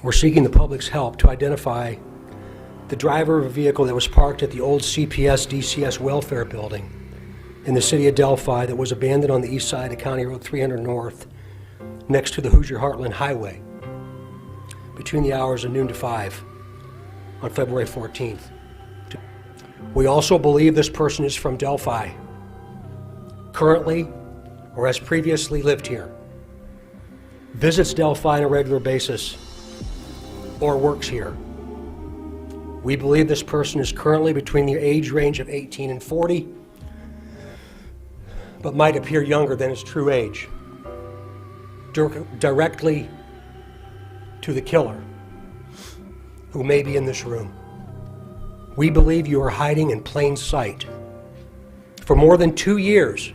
We're seeking the public's help to identify the driver of a vehicle that was parked at the old CPS DCS welfare building in the city of Delphi that was abandoned on the east side of County Road 300 North next to the Hoosier Heartland Highway between the hours of noon to 5 on February 14th. We also believe this person is from Delphi, currently or has previously lived here, visits Delphi on a regular basis, or works here. We believe this person is currently between the age range of 18 and 40, but might appear younger than his true age, directly to the killer, who may be in this room. We believe you are hiding in plain sight. For more than 2 years,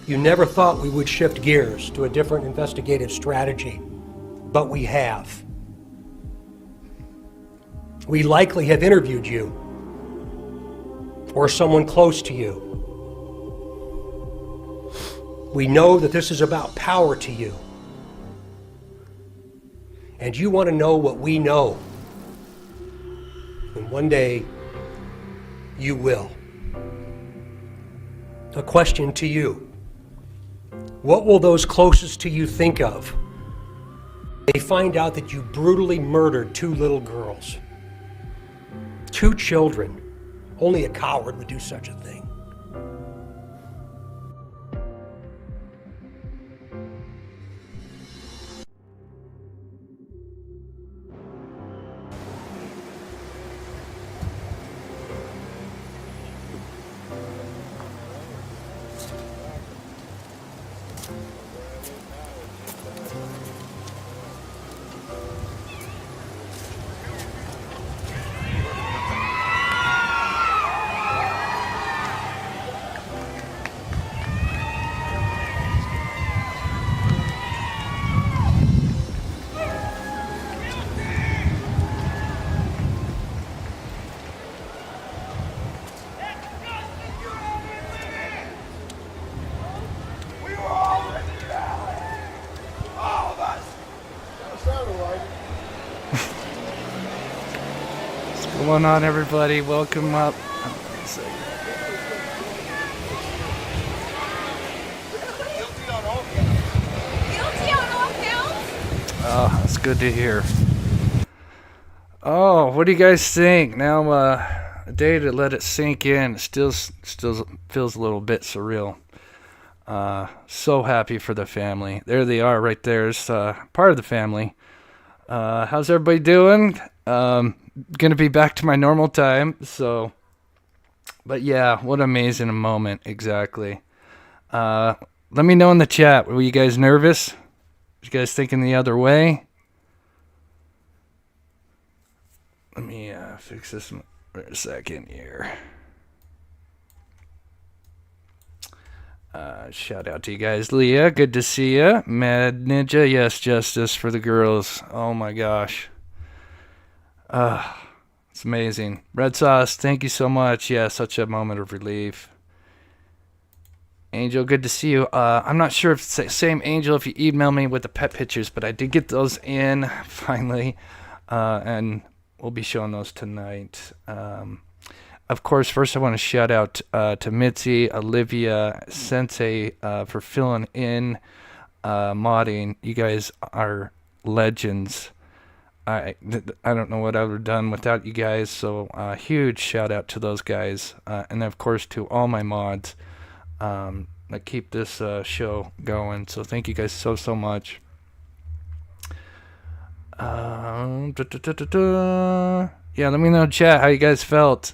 you never thought we would shift gears to a different investigative strategy, but we have. We likely have interviewed you or someone close to you. We know that this is about power to you, and you want to know what we know. And one day, you will. A question to you. What will those closest to you think of? They find out that you brutally murdered 2 little girls. 2 children. Only a coward would do such a thing. What's going on, everybody? Welcome up. Oh, that's good to hear. Oh, what do you guys think? Now, a day to let it sink in. It still feels a little bit surreal. So happy for the family. There they are right there. It's part of the family. How's everybody doing? Gonna be back to my normal time, so, but yeah, what an amazing moment. Exactly. Let me know in the chat, were you guys nervous? You guys thinking the other way? Let me fix this for a second here. Shout out to you guys. Leah, good to see you. Mad Ninja, yes, justice for the girls. Oh my gosh. It's amazing. Red Sauce, thank you so much. Yeah, such a moment of relief. Angel, good to see you. I'm not sure if it's the same Angel if you email me with the pet pictures, but I did get those in finally, and we'll be showing those tonight. Of course, first I want to shout out to Mitzi, Olivia, Sensei for filling in, modding. You guys are legends. I don't know what I would have done without you guys, so huge shout out to those guys, and of course to all my mods that keep this show going. So thank you guys so much. Yeah, let me know in chat how you guys felt.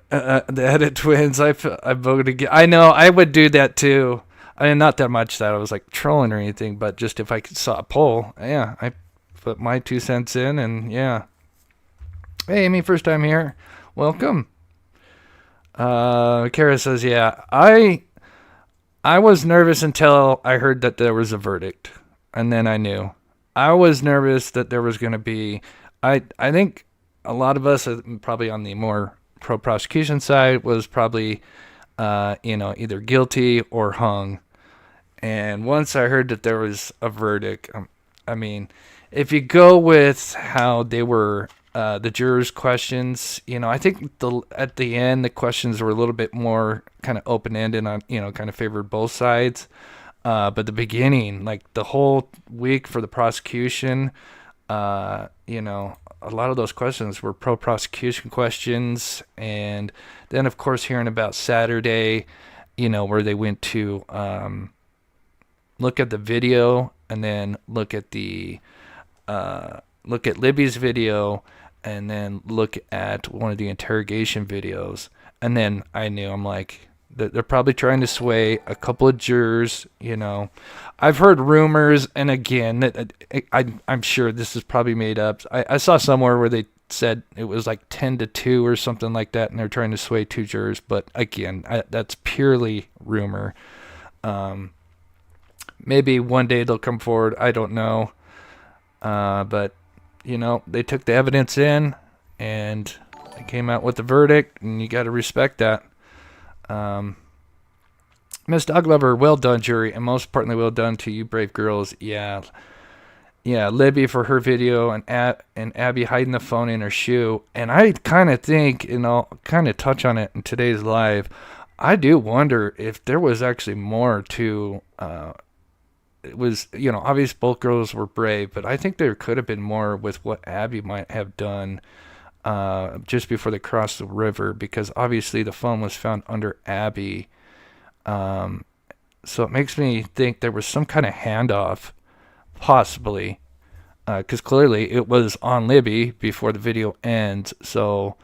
The Edit Twins, I voted again. I know, I would do that too. I mean, not that much that I was like trolling or anything, but just if I saw a poll, yeah, I put my 2 cents in, and yeah. Hey, Amy, first time here. Welcome. Kara says, yeah, I was nervous until I heard that there was a verdict, and then I knew. I was nervous that there was going to be, I think a lot of us, probably on the more pro-prosecution side, was probably, either guilty or hung. And once I heard that there was a verdict, I mean, if you go with how they were, the jurors' questions, I think at the end the questions were a little bit more kind of open ended on, kind of favored both sides. But the beginning, like the whole week for the prosecution, a lot of those questions were pro prosecution questions, and then of course hearing about Saturday, where they went to look at the video and then look at Libby's video and then look at one of the interrogation videos. And then I'm like, they're probably trying to sway a couple of jurors. I've heard rumors, and again, I'm sure this is probably made up. I saw somewhere where they said it was like 10-2 or something like that, and they're trying to sway two jurors. But again, that's purely rumor. Maybe one day they'll come forward. I don't know. But, they took the evidence in, and they came out with the verdict, and you got to respect that. Miss Doglover, well done, jury, and most importantly, well done to you brave girls. Yeah, Libby for her video, and Abby hiding the phone in her shoe. And I kind of think, and I'll kind of touch on it in today's live, I do wonder if there was actually more to, it was, obviously both girls were brave, but I think there could have been more with what Abby might have done just before they crossed the river, because obviously the phone was found under Abby. So it makes me think there was some kind of handoff, possibly, because clearly it was on Libby before the video ends. So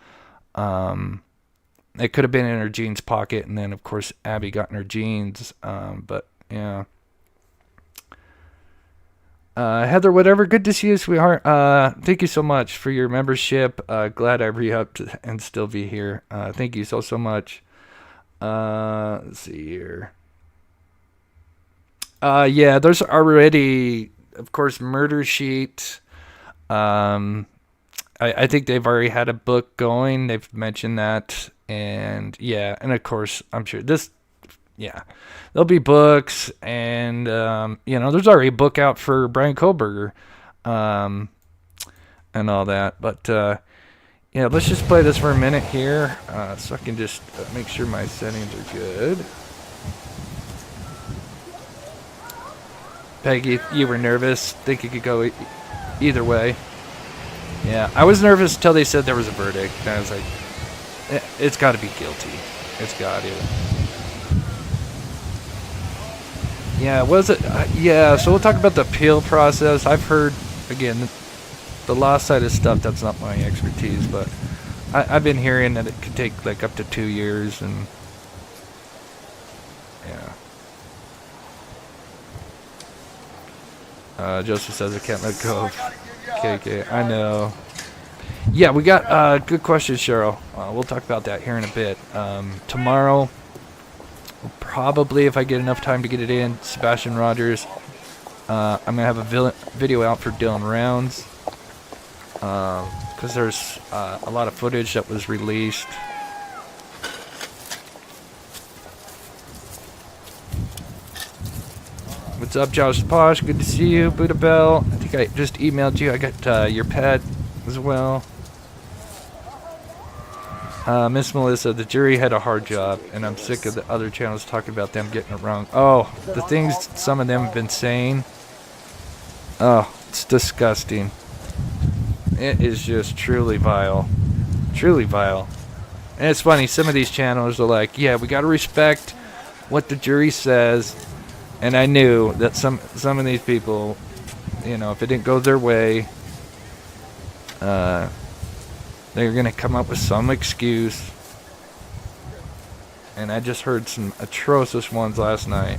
it could have been in her jeans pocket, and then of course Abby got in her jeans. But yeah. Heather, whatever, good to see you, sweetheart. Thank you so much for your membership. Glad I re-upped and still be here. Thank you so much. Let's see here. Yeah, there's already, of course, Murder Sheet. I think they've already had a book going. They've mentioned that. And yeah, and of course, I'm sure there'll be books, and there's already a book out for Brian Koberger, and all that. But yeah, let's just play this for a minute here, so I can just make sure my settings are good. Peggy, you were nervous. Think it could go either way. Yeah, I was nervous until they said there was a verdict, and I was like, it's got to be guilty. It's got to. Yeah, was it? Yeah, so we'll talk about the appeal process. I've heard, again, the law side of stuff, that's not my expertise, but I've been hearing that it could take like up to 2 years, and yeah. Joseph says I can't let go of KK. I know. Yeah, we got good questions, Cheryl. We'll talk about that here in a bit. Tomorrow, probably, if I get enough time to get it in, Sebastian Rogers. I'm going to have a video out for Dylan Rounds, because there's a lot of footage that was released. What's up, Josh Posh? Good to see you. Buddha Bell. I think I just emailed you. I got your pet as well. Miss Melissa, the jury had a hard job, and I'm sick of the other channels talking about them getting it wrong. Oh, the things some of them have been saying. Oh, it's disgusting. It is just truly vile. Truly vile. And it's funny, some of these channels are like, yeah, we got to respect what the jury says. And I knew that some of these people, if it didn't go their way, they're going to come up with some excuse. And I just heard some atrocious ones last night.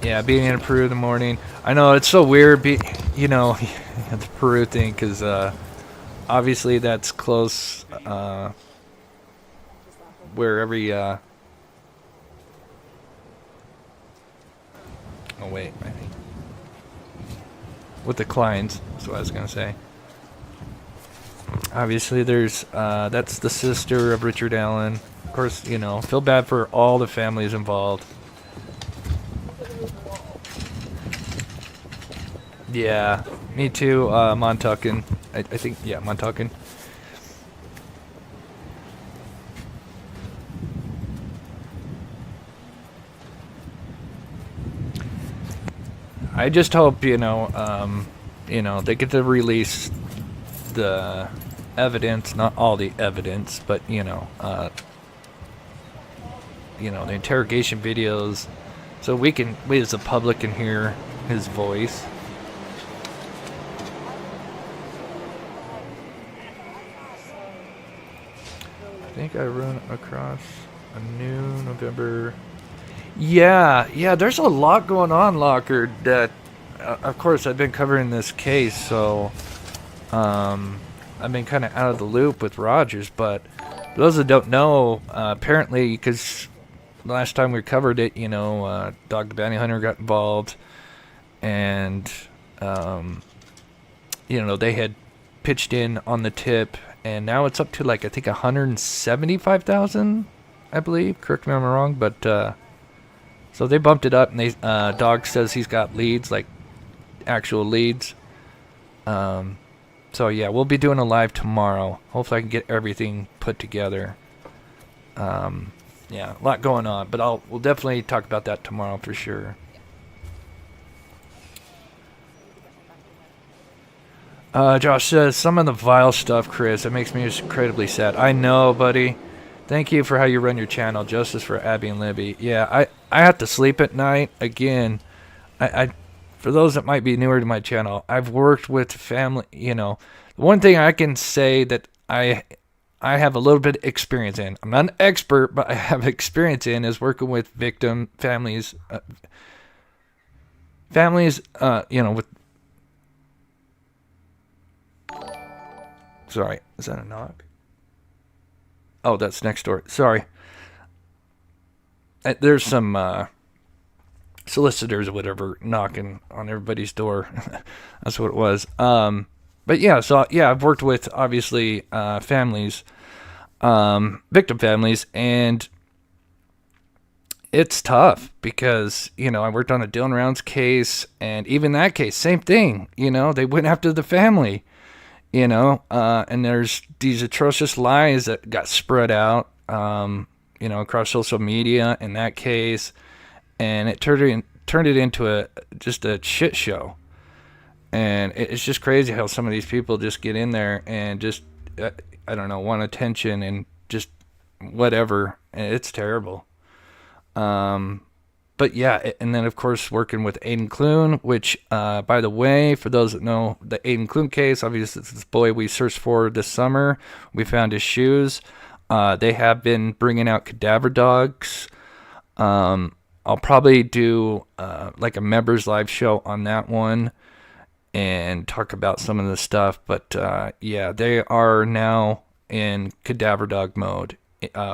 Yeah, being in Peru in the morning. I know, it's so weird, the Peru thing, because obviously that's close where every... Oh, wait, I think. With the clients, that's what I was going to say. Obviously, there's that's the sister of Richard Allen. Of course, feel bad for all the families involved. Yeah, me too. Montuckin. I think, yeah, Montuckin. I just hope, they get to release the evidence, not all the evidence, but, the interrogation videos, so we as the public can hear his voice. I think I run across a new November. Yeah, there's a lot going on, Locker, that, of course, I've been covering this case, so, I've been kind of out of the loop with Rogers, but for those that don't know, apparently, because last time we covered it, Dog the Bounty Hunter got involved, and, they had pitched in on the tip, and now it's up to, I think 175,000, I believe, correct me if I'm wrong, but, so they bumped it up, and Dog says he's got leads, actual leads. So yeah, we'll be doing a live tomorrow. Hopefully I can get everything put together. Yeah, a lot going on, but we'll definitely talk about that tomorrow for sure. Josh says, some of the vile stuff, Chris, it makes me just incredibly sad. I know, buddy. Thank you for how you run your channel. Justice for Abby and Libby. Yeah, I have to sleep at night. Again, I for those that might be newer to my channel, I've worked with family, one thing I can say that I have a little bit of experience in. I'm not an expert, but I have experience in is working with victim families, with. Sorry, is that a knock? Oh, that's next door. Sorry. There's some solicitors or whatever knocking on everybody's door. That's what it was. But yeah, so yeah, I've worked with obviously families, victim families, and it's tough because, I worked on a Dylan Rounds case, and even that case, same thing. They went after the family. And there's these atrocious lies that got spread out, across social media in that case, and it turned it into just a shit show. And it's just crazy how some of these people just get in there and just, I don't know, want attention and just whatever. And it's terrible. But yeah, and then of course working with Aiden Clune, which, by the way, for those that know the Aiden Clune case, obviously it's this boy we searched for this summer. We found his shoes. They have been bringing out cadaver dogs. I'll probably do a members live show on that one and talk about some of the stuff. But yeah, they are now in cadaver dog mode.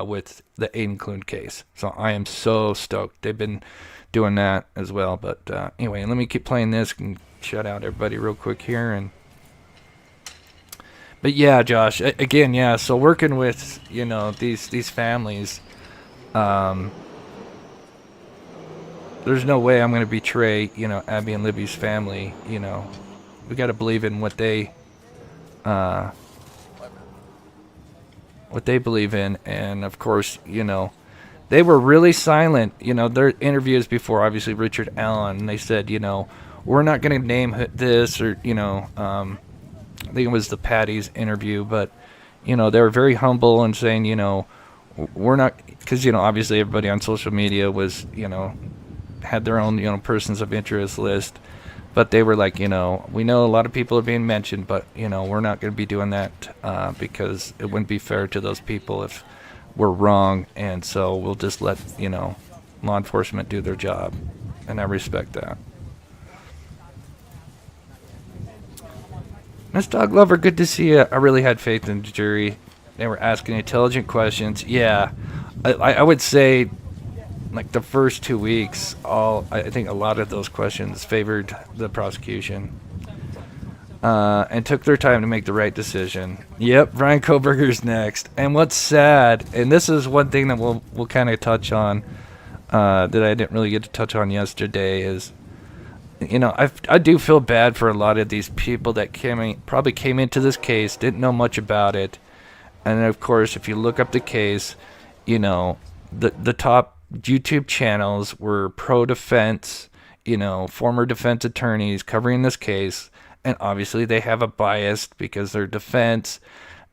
With the Aiden Clune case. So I am so stoked. They've been doing that as well. But anyway, let me keep playing this and shout out everybody real quick here. But yeah, Josh, again, yeah, so working with, these families, there's no way I'm going to betray, Abby and Libby's family. We got to believe in what they believe in, and of course, they were really silent, their interviews before, obviously, Richard Allen, and they said, we're not going to name this, or, I think it was the Patty's interview, but, they were very humble and saying, we're not, because, obviously everybody on social media was, had their own, persons of interest list. But they were like, we know a lot of people are being mentioned, but, we're not going to be doing that because it wouldn't be fair to those people if we're wrong. And so we'll just let, law enforcement do their job. And I respect that. Miss Dog Lover, good to see you. I really had faith in the jury. They were asking intelligent questions. Yeah, I would say, the first 2 weeks, I think a lot of those questions favored the prosecution. and took their time to make the right decision. Yep, Brian Koberger's next. And what's sad, and this is one thing that we'll kind of touch on, that I didn't really get to touch on yesterday, is, I do feel bad for a lot of these people that probably came into this case, didn't know much about it. And of course, if you look up the case, the top YouTube channels were pro-defense, former defense attorneys covering this case. And obviously they have a bias because they're defense.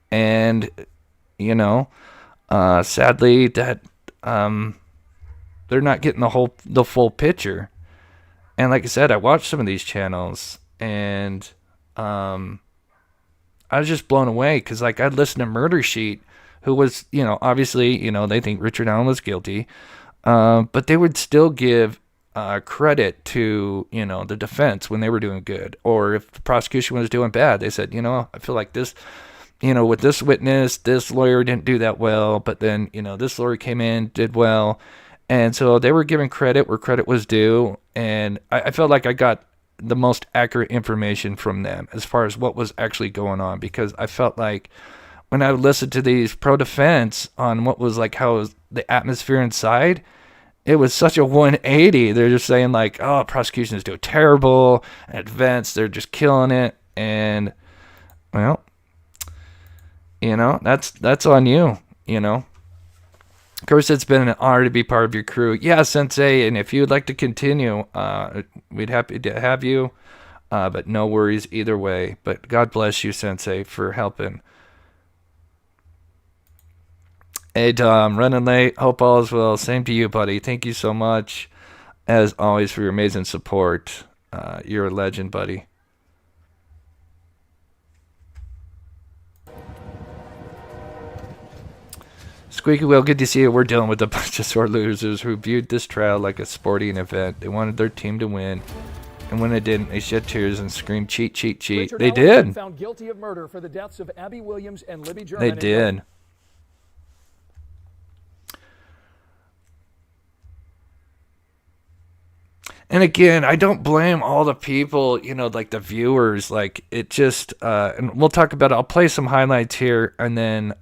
And, sadly that they're not getting the full picture. And like I said, I watched some of these channels, and I was just blown away because, like, I'd listen to Murder Sheet, who was, obviously, they think Richard Allen was guilty, but they would still give credit to, the defense when they were doing good. Or if the prosecution was doing bad, they said, I feel like this, with this witness, this lawyer didn't do that well, but then, this lawyer came in, did well. And so they were giving credit where credit was due. And I felt like I got the most accurate information from them as far as what was actually going on, because I felt like when I would listen to these pro-defense on what was like how was the atmosphere inside, it was such a 180. They're just saying like, oh, prosecution is doing terrible, and defense, they're just killing it. And, well, that's on you, Of course, it's been an honor to be part of your crew. Yeah, Sensei, and if you would like to continue, we'd happy to have you. But no worries either way. But God bless you, Sensei, for helping. Hey, Tom, running late. Hope all is well. Same to you, buddy. Thank you so much, as always, for your amazing support. You're a legend, buddy. Squeaky Wheel, good to see you. We're dealing with a bunch of sore losers who viewed this trial like a sporting event. They wanted their team to win, and when they didn't, they shed tears and screamed, cheat, cheat, cheat. Richard They Allen did. Found guilty of murder for the deaths of Abby Williams and Libby German. They did. And again, I don't blame all the people, like the viewers. Like, it just, and we'll talk about it. I'll play some highlights here, and then,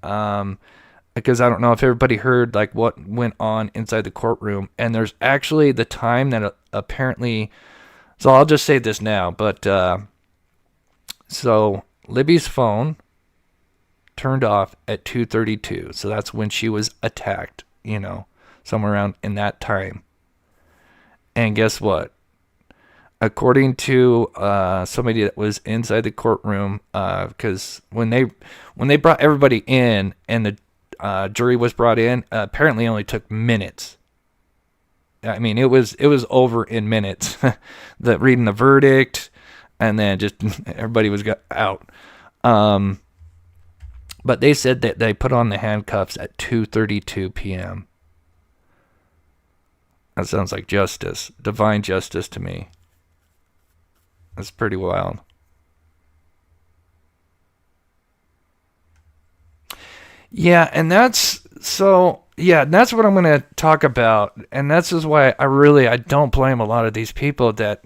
because I don't know if everybody heard like what went on inside the courtroom. And there's actually the time that apparently, so I'll just say this now, but so Libby's phone turned off at 2:32. So that's when she was attacked, somewhere around in that time. And guess what? According to somebody that was inside the courtroom, because when they brought everybody in and the jury was brought in, apparently it only took minutes. I mean, it was over in minutes. Reading the verdict, and then just everybody was got out. But they said that they put on the handcuffs at 2:32 p.m. That sounds like justice, divine justice to me. That's pretty wild. Yeah, and that's that's what I'm going to talk about. And that's just why I don't blame a lot of these people that,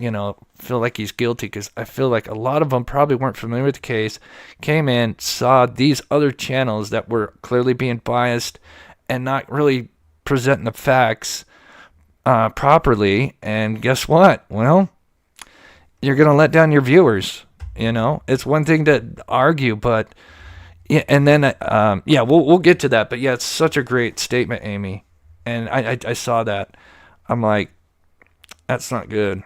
feel like he's guilty, because I feel like a lot of them probably weren't familiar with the case, came in, saw these other channels that were clearly being biased and not really presenting the facts properly. And guess what? Well, you're going to let down your viewers. It's one thing to argue, but yeah, and then we'll get to that. But yeah, it's such a great statement, Amy. And I saw that. I'm like, that's not good.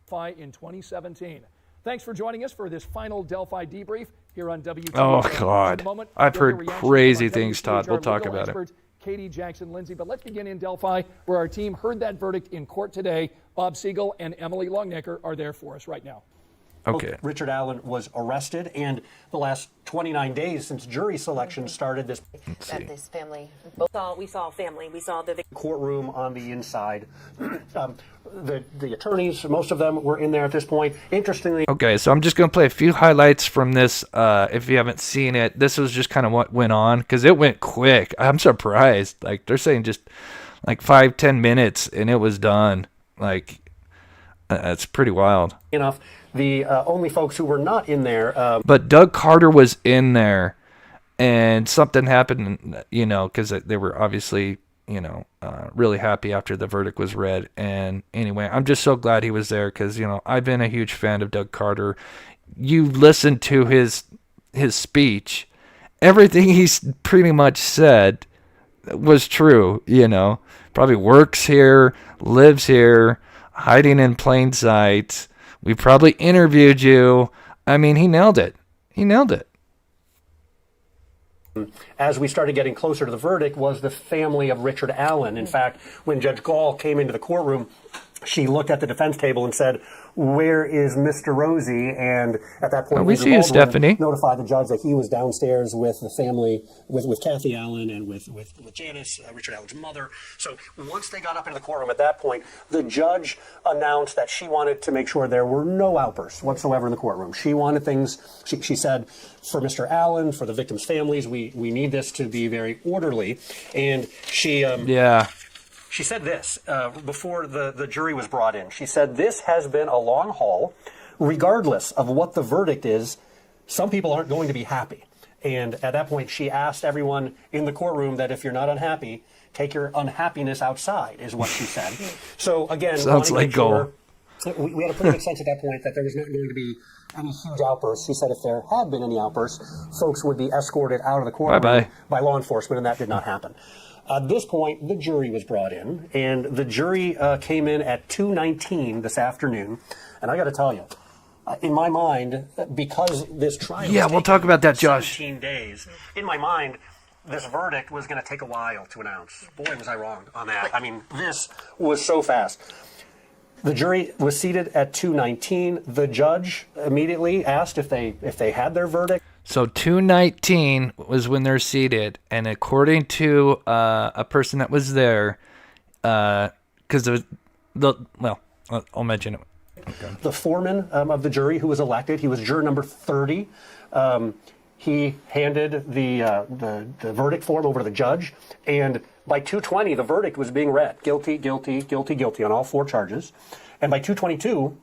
In 2017. Thanks for joining us for this final Delphi debrief here on WTV. Oh God, I've heard crazy things, Todd. We'll talk about it. Katie Jackson Lindsay. But let's begin in Delphi, where our team heard that verdict in court today. Bob Siegel and Emily Longnecker are there for us right now. Okay. Richard Allen was arrested, and the last 29 days since jury selection started, this family, we saw family. We saw the courtroom on the inside. The attorneys, most of them were in there at this point. Interestingly, okay, so I'm just going to play a few highlights from this. If you haven't seen it, this was just kind of what went on, because it went quick. I'm surprised. Like, they're saying just like 5-10 minutes, and it was done. Like, That's pretty wild. enough, the only folks who were not in there. But Doug Carter was in there, and something happened, because they were obviously, really happy after the verdict was read. And anyway, I'm just so glad he was there because, I've been a huge fan of Doug Carter. You listen to his speech, everything he's pretty much said was true, Probably works here, lives here, hiding in plain sight. We probably interviewed you. I mean, he nailed it. He nailed it. As we started getting closer to the verdict was the family of Richard Allen. In fact, when Judge Gall came into the courtroom, she looked at the defense table and said, "Where is Mr. Rosie?" And at that point, we Andrew see you, Baldwin Stephanie. notified the judge that he was downstairs with the family, with Kathy Allen and with Janice, Richard Allen's mother. So once they got up into the courtroom at that point, the judge announced that she wanted to make sure there were no outbursts whatsoever in the courtroom. She wanted things, she said, for Mr. Allen, for the victims' families, we need this to be very orderly. And she... She said this before the jury was brought in. She said, "This has been a long haul. Regardless of what the verdict is, some people aren't going to be happy." And at that point, she asked everyone in the courtroom that if you're not unhappy, take your unhappiness outside, is what she said. So again, sounds like goal. We had a pretty good sense at that point that there was not going to be any huge outbursts. She said if there had been any outbursts, folks would be escorted out of the courtroom by law enforcement, and that did not happen. At this point, the jury was brought in, and the jury came in at 2:19 this afternoon. And I got to tell you, in my mind, because this trial we'll talk about that, Josh. 17 days, in my mind, this verdict was going to take a while to announce. Boy, was I wrong on that. I mean, this was so fast. The jury was seated at 2:19. The judge immediately asked if they had their verdict. So 2:19 was when they're seated, and according to a person that was there, because I'll mention it. Okay. The foreman of the jury who was elected, he was juror number 30. He handed the verdict form over to the judge, and by 2:20 the verdict was being read: guilty, guilty, guilty, guilty on all 4 charges. And by 2:22.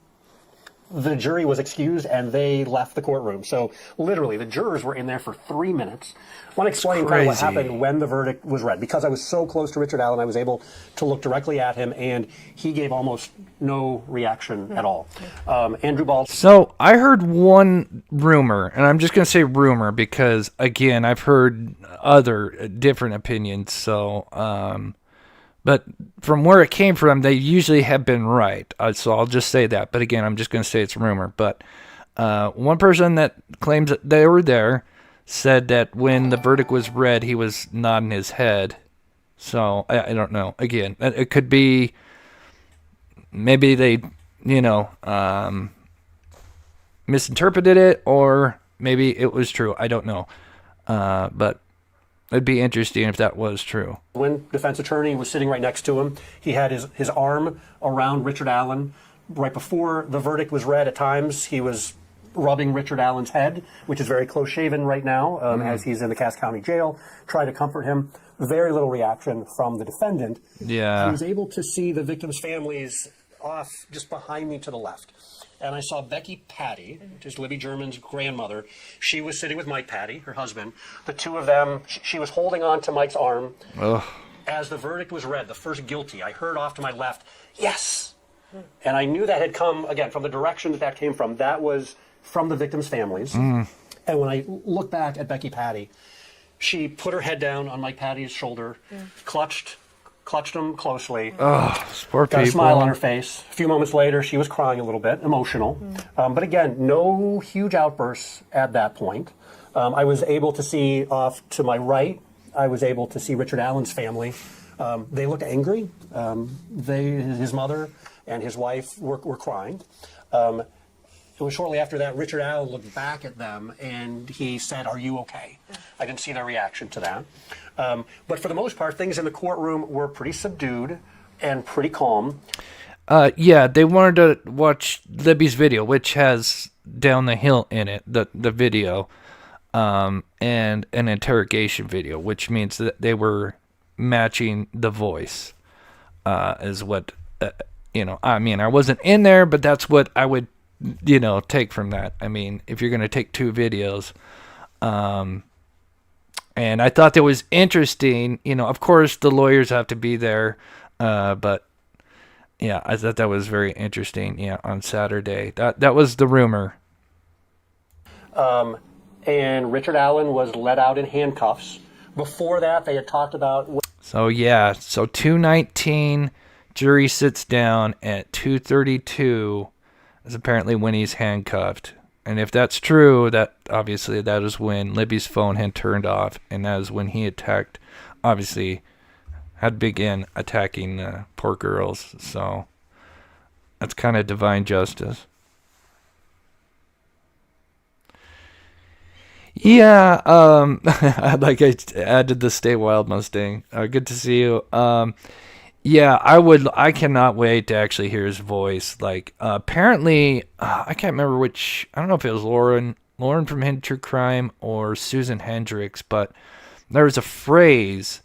The jury was excused and they left the courtroom. So literally, the jurors were in there for 3 minutes. I want to explain kind of what happened when the verdict was read. Because I was so close to Richard Allen, I was able to look directly at him, and he gave almost no reaction at all. Andrew Baldwin. So I heard one rumor, and I'm just going to say rumor because, again, I've heard other different opinions. So, but from where it came from, they usually have been right. So I'll just say that. But again, I'm just going to say it's rumor. But one person that claims that they were there said that when the verdict was read, he was nodding his head. So I don't know. Again, it could be maybe they, misinterpreted it, or maybe it was true. I don't know. But it'd be interesting if that was true. When defense attorney was sitting right next to him, he had his arm around Richard Allen. Right before the verdict was read, at times he was rubbing Richard Allen's head, which is very close-shaven right now, as he's in the Cass County Jail, trying to comfort him. Very little reaction from the defendant. Yeah. I was able to see the victims' families off just behind me to the left. And I saw Becky Patty, which is Libby German's grandmother. She was sitting with Mike Patty, her husband. The two of them, she was holding on to Mike's arm. Ugh. As the verdict was read, the first guilty, I heard off to my left, "Yes!" And I knew that had come, again, from the direction that came from. That was from the victims' families. And when I look back at Becky Patty, she put her head down on Mike Patty's shoulder, clutched him closely, poor got a people. smile on her face. A few moments later, she was crying a little bit, emotional. But again, no huge outbursts at that point. I was able to see off to my right, I was able to see Richard Allen's family. They looked angry. His mother and his wife were crying. It was shortly after that, Richard Allen looked back at them and he said, "Are you okay?" I didn't see their reaction to that. But for the most part, things in the courtroom were pretty subdued and pretty calm. They wanted to watch Libby's video, which has Down the Hill in it, the video, and an interrogation video, which means that they were matching the voice, is what I mean, I wasn't in there, but that's what I would, take from that. I mean, if you're going to take 2 videos, and I thought that was interesting, of course the lawyers have to be there, but yeah, I thought that was very interesting. Yeah, on Saturday, that was the rumor. And Richard Allen was let out in handcuffs. Before that, they had talked about. So 2:19, jury sits down at 2:32 is apparently when he's handcuffed. And if that's true, that obviously that is when Libby's phone had turned off, and that is when he had begun attacking the poor girls. So that's kind of divine justice. Yeah, like I added the Stay Wild Mustang. Good to see you. Yeah, I cannot wait to actually hear his voice. Like, apparently, I can't remember which, I don't know if it was Lauren from Hidden True Crime or Susan Hendricks, but there was a phrase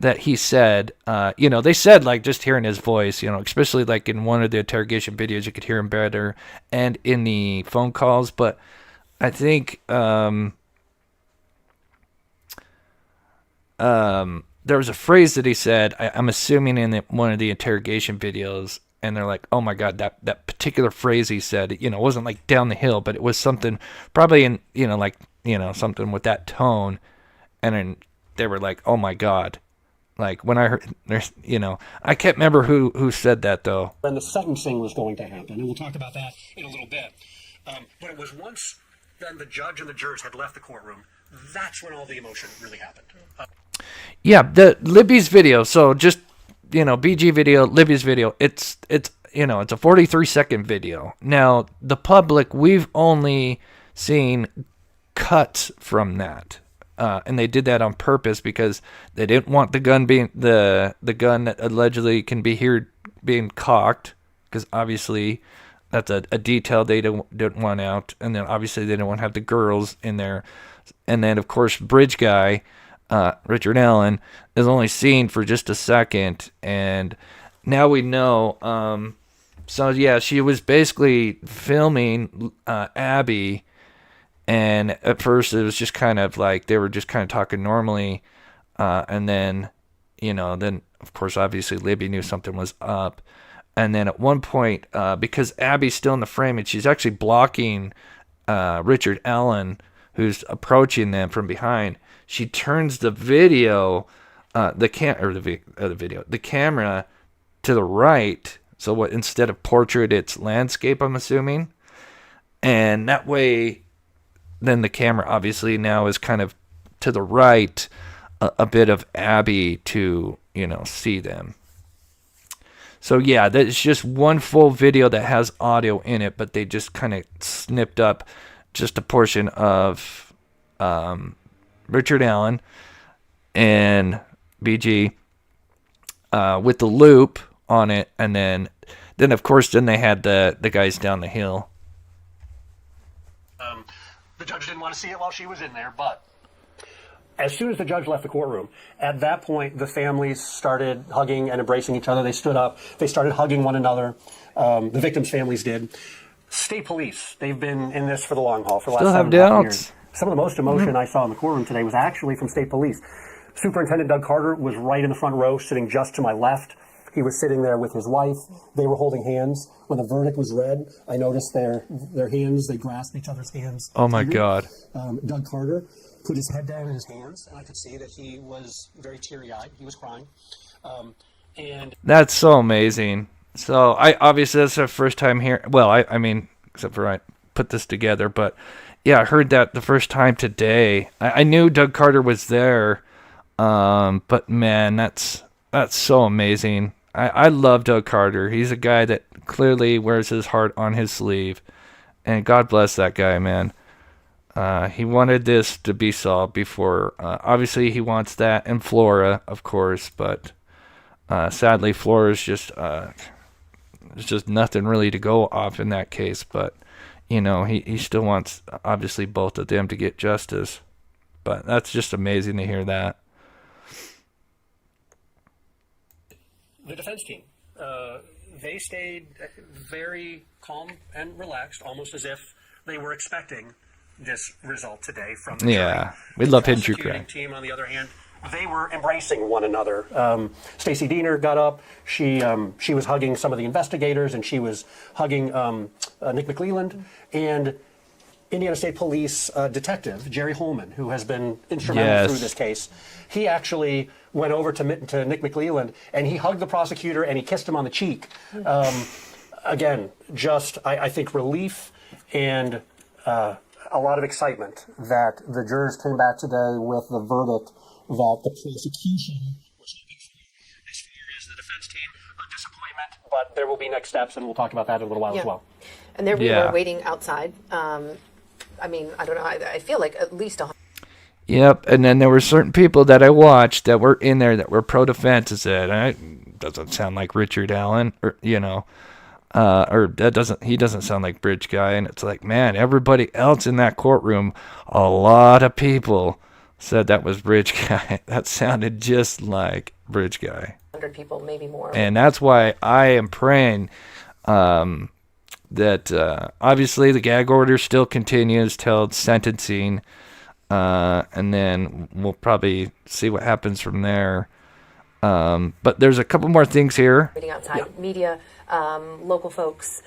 that he said, they said, like, just hearing his voice, especially like in one of the interrogation videos, you could hear him better, and in the phone calls, but I think, there was a phrase that he said, I'm assuming in one of the interrogation videos, and they're like, oh my God, that particular phrase he said, it wasn't like down the hill, but it was something probably in, something with that tone. And then they were like, oh my God. Like when I heard, I can't remember who said that though. When the sentencing was going to happen, and we'll talk about that in a little bit. But it was once then the judge and the jurors had left the courtroom, that's when all the emotion really happened. Yeah, the Libby's video. So just, BG video, Libby's video. It's a 43-second video. Now the public, we've only seen cuts from that, and they did that on purpose because they didn't want the gun that allegedly can be heard being cocked, because obviously that's a detail they didn't want out, and then obviously they didn't want to have the girls in there, and then of course Bridge guy. Richard Allen is only seen for just a second, and now we know. So yeah, she was basically filming Abby, and at first it was just kind of like they were just kind of talking normally, and then then of course obviously Libby knew something was up, and then at one point because Abby's still in the frame and she's actually blocking Richard Allen, who's approaching them from behind. She turns the video, the camera to the right. So what, instead of portrait, it's landscape, I'm assuming. And that way, then the camera obviously now is kind of to the right, a bit of Abby to, see them. So yeah, that's just one full video that has audio in it, but they just kind of snipped up just a portion of Richard Allen and BG with the loop on it, and then of course they had the guys down the hill. The judge didn't want to see it while she was in there, but as soon as the judge left the courtroom, at that point the families started hugging and embracing each other. They stood up, they started hugging one another. The victims' families did. State police, they've been in this for the long haul for the last 7.5 years. Some of the most emotion I saw in the courtroom today was actually from state police. Superintendent Doug Carter was right in the front row, sitting just to my left. He was sitting there with his wife. They were holding hands. When the verdict was read, I noticed their hands, they grasped each other's hands. Oh my God. Doug Carter put his head down in his hands, and I could see that he was very teary-eyed. He was crying. And that's so amazing. So obviously that's the first time here. Well, I mean, except for I put this together, but yeah, I heard that the first time today. I knew Doug Carter was there, but man, that's so amazing. I love Doug Carter. He's a guy that clearly wears his heart on his sleeve, and God bless that guy, man. He wanted this to be solved before. Obviously, he wants that in Flora, of course, but sadly, Flora's just there's just nothing really to go off in that case. But he still wants obviously both of them to get justice. But that's just amazing to hear that. the defense team, they stayed very calm and relaxed, almost as if they were expecting this result today from the jury. We love hidden true prosecuting crime. team, on the other hand, they were embracing one another. Stacey Diener got up. She was hugging some of the investigators, and she was hugging Nick McClelland and Indiana State Police detective Jerry Holman, who has been instrumental through this case. He actually went over to Nick McClelland, and he hugged the prosecutor and he kissed him on the cheek. Again, just I think relief and a lot of excitement that the jurors came back today with the verdict that the prosecution was looking for. As far as the defense team, a disappointment, but there will be next steps, and we'll talk about that in a little while as well. And there we were waiting outside. I mean, I don't know. I feel like at least 100. Yep, and then there were certain people that I watched that were in there that were pro-defense and said, doesn't sound like Richard Allen, or, or he doesn't sound like Bridge Guy. And it's like, man, everybody else in that courtroom, a lot of people said that was Bridge Guy. That sounded just like Bridge Guy. 100 people, maybe more. And that's why I am praying that obviously the gag order still continues till sentencing. And then we'll probably see what happens from there. But there's a couple more things here. Waiting outside, media, local folks,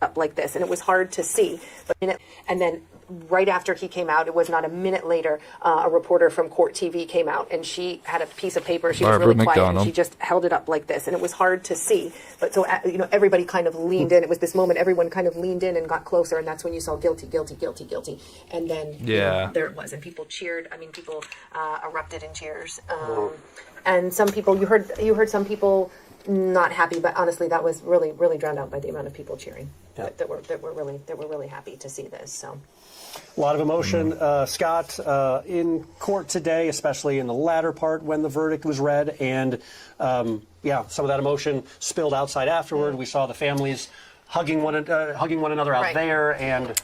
up like this, and it was hard to see. And then right after he came out, it was not a minute later, a reporter from Court TV came out, and she had a piece of paper. She was really quiet, and she just held it up like this, and it was hard to see. But so everybody kind of leaned in. It was this moment everyone kind of leaned in and got closer, and that's when you saw guilty, guilty, guilty, guilty, and then there it was, and people cheered. I mean, people erupted in cheers, and some people you heard some people not happy, but honestly, that was really, really drowned out by the amount of people cheering that were really happy to see this. So. A lot of emotion, Scott, in court today, especially in the latter part when the verdict was read, and some of that emotion spilled outside afterward. We saw the families hugging one another out there, and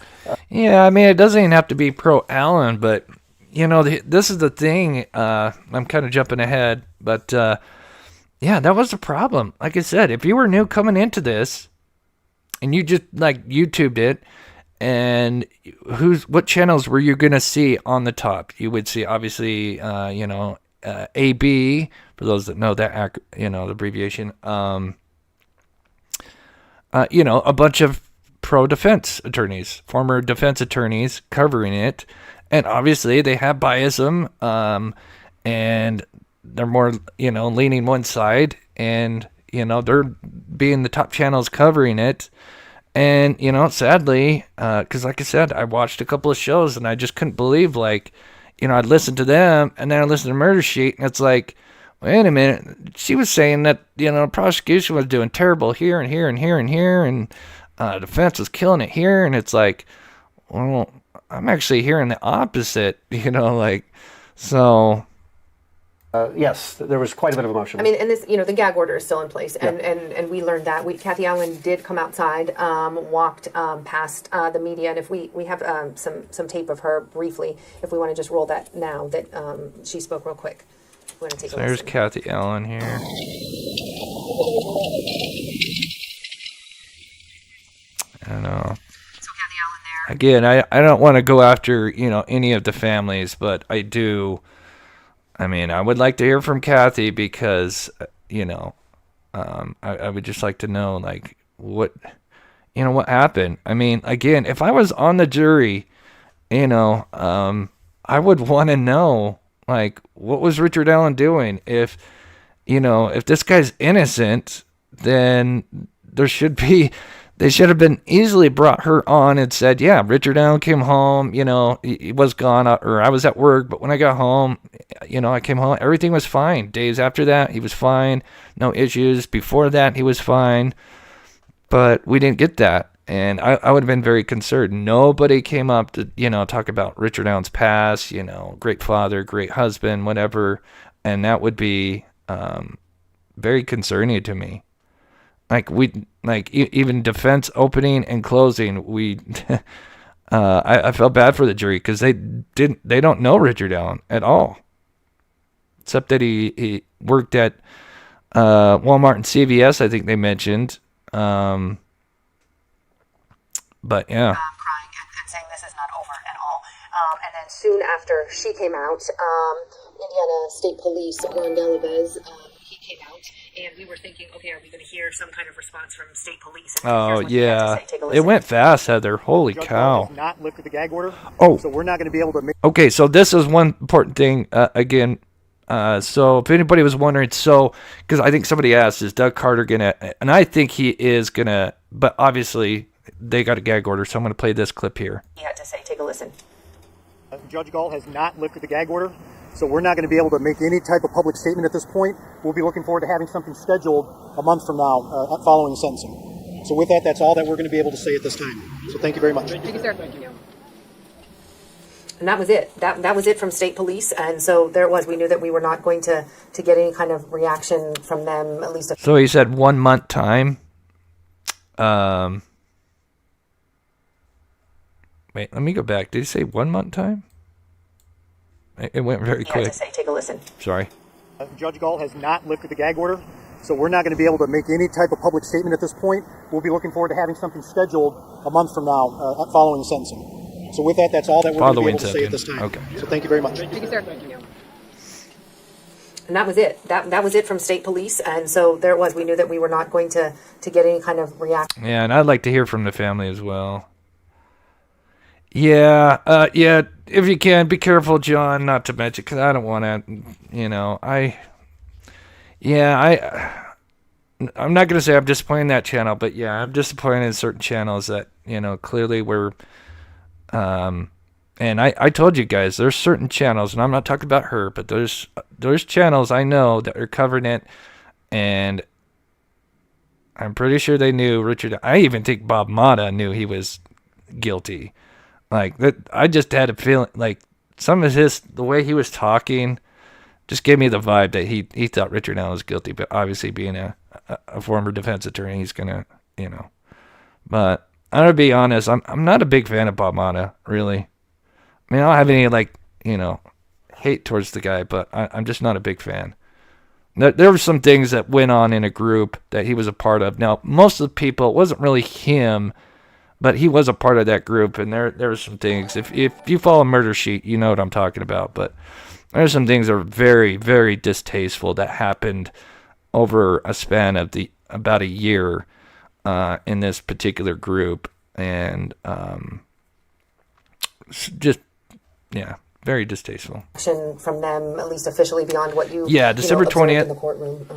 I mean, it doesn't even have to be pro Allen, but this is the thing. I'm kind of jumping ahead, but that was the problem. Like I said, if you were new coming into this, and you just like YouTubed it. And what channels were you gonna see on the top? You would see obviously, AB for those that know that the abbreviation. A bunch of pro-defense attorneys, former defense attorneys covering it, and obviously they have biasm, and they're more leaning one side, and they're being the top channels covering it. And, sadly, because like I said, I watched a couple of shows and I just couldn't believe, I'd listen to them and then I listened to Murder Sheet and it's like, wait a minute, she was saying that, the prosecution was doing terrible here and here and here and here and defense was killing it here. And it's like, well, I'm actually hearing the opposite, so... yes, there was quite a bit of emotion. I mean, and this, the gag order is still in place, and we learned that. Kathy Allen did come outside, walked past the media, and if we have some tape of her briefly, if we want to just roll that now, that she spoke real quick. We want to take a there's listen. Kathy Allen here. I don't know. So Kathy Allen there. Again, I don't want to go after, any of the families, but I do. I mean, I would like to hear from Kathy because, I would just like to know, what happened. I mean, again, if I was on the jury, I would want to know, what was Richard Allen doing? If this guy's innocent, then they should have been easily brought her on and said, yeah, Richard Allen came home, he was gone, or I was at work, but when I got home, I came home, everything was fine. Days after that, he was fine, no issues. Before that, he was fine, but we didn't get that, and I would have been very concerned. Nobody came up to, talk about Richard Allen's past, great father, great husband, whatever, and that would be very concerning to me. Even defense opening and closing, I felt bad for the jury because they don't know Richard Allen at all, except that he worked at Walmart and CVS, I think they mentioned. But yeah. Crying and saying this is not over at all. And then soon after she came out, Indiana State Police, Ron Galvez, he came out, and we were thinking, okay, are we going to hear some kind of response from state police? And Oh, here's what he had to yeah. say. Take a It listen. went fast, Heather. Holy cow. Not lifted the gag order. Oh. So we're not going to be able to make. Okay, so this is one important thing. Again, so if anybody was wondering, because I think somebody asked, is Doug Carter going to, and I think he is going to, but obviously they got a gag order, so I'm going to play this clip here. He had to say, take a listen. Judge Gall has not lifted the gag order, so we're not going to be able to make any type of public statement at this point. We'll be looking forward to having something scheduled a month from now following the sentencing. So with that, that's all that we're going to be able to say at this time. So thank you very much. Thank you, sir. Thank you. And that was it. That was it from state police, and so there it was. We knew that we were not going to get any kind of reaction from them, at least. So he said 1 month time. Wait, let me go back. Did he say 1 month time? It went very He had quick. to say, take a listen. Sorry. Judge Gall has not lifted the gag order, so we're not going to be able to make any type of public statement at this point. We'll be looking forward to having something scheduled a month from now following the sentencing. So with that, that's all that we're going to be able to say at this time. Okay. So thank you very much. Thank you, sir. Thank you. And that was it. That was it from state police, and so there it was. We knew that we were not going to get any kind of reaction. Yeah, and I'd like to hear from the family as well. Yeah, if you can, be careful, John, not to mention, because I don't want to, I'm not going to say I'm disappointed in that channel, but yeah, I'm disappointed in certain channels that, clearly were, and I told you guys, there's certain channels, and I'm not talking about her, but there's channels I know that are covering it, and I'm pretty sure they knew Richard. I even think Bob Mata knew he was guilty. Like that, I just had a feeling like some of the way he was talking just gave me the vibe that he thought Richard Allen was guilty, but obviously being a former defense attorney, he's gonna, but I'm gonna be honest, I'm not a big fan of Bob Mata, really. I mean, I don't have any hate towards the guy, but I'm just not a big fan. There were some things that went on in a group that he was a part of. Now, most of the people, it wasn't really him, but he was a part of that group, and there were some things. If you follow Murder Sheet, you know what I'm talking about. But there's some things that are very, very distasteful that happened over a span of about a year in this particular group, and very distasteful. From them, at least officially, beyond what you December observed 20th in the courtroom.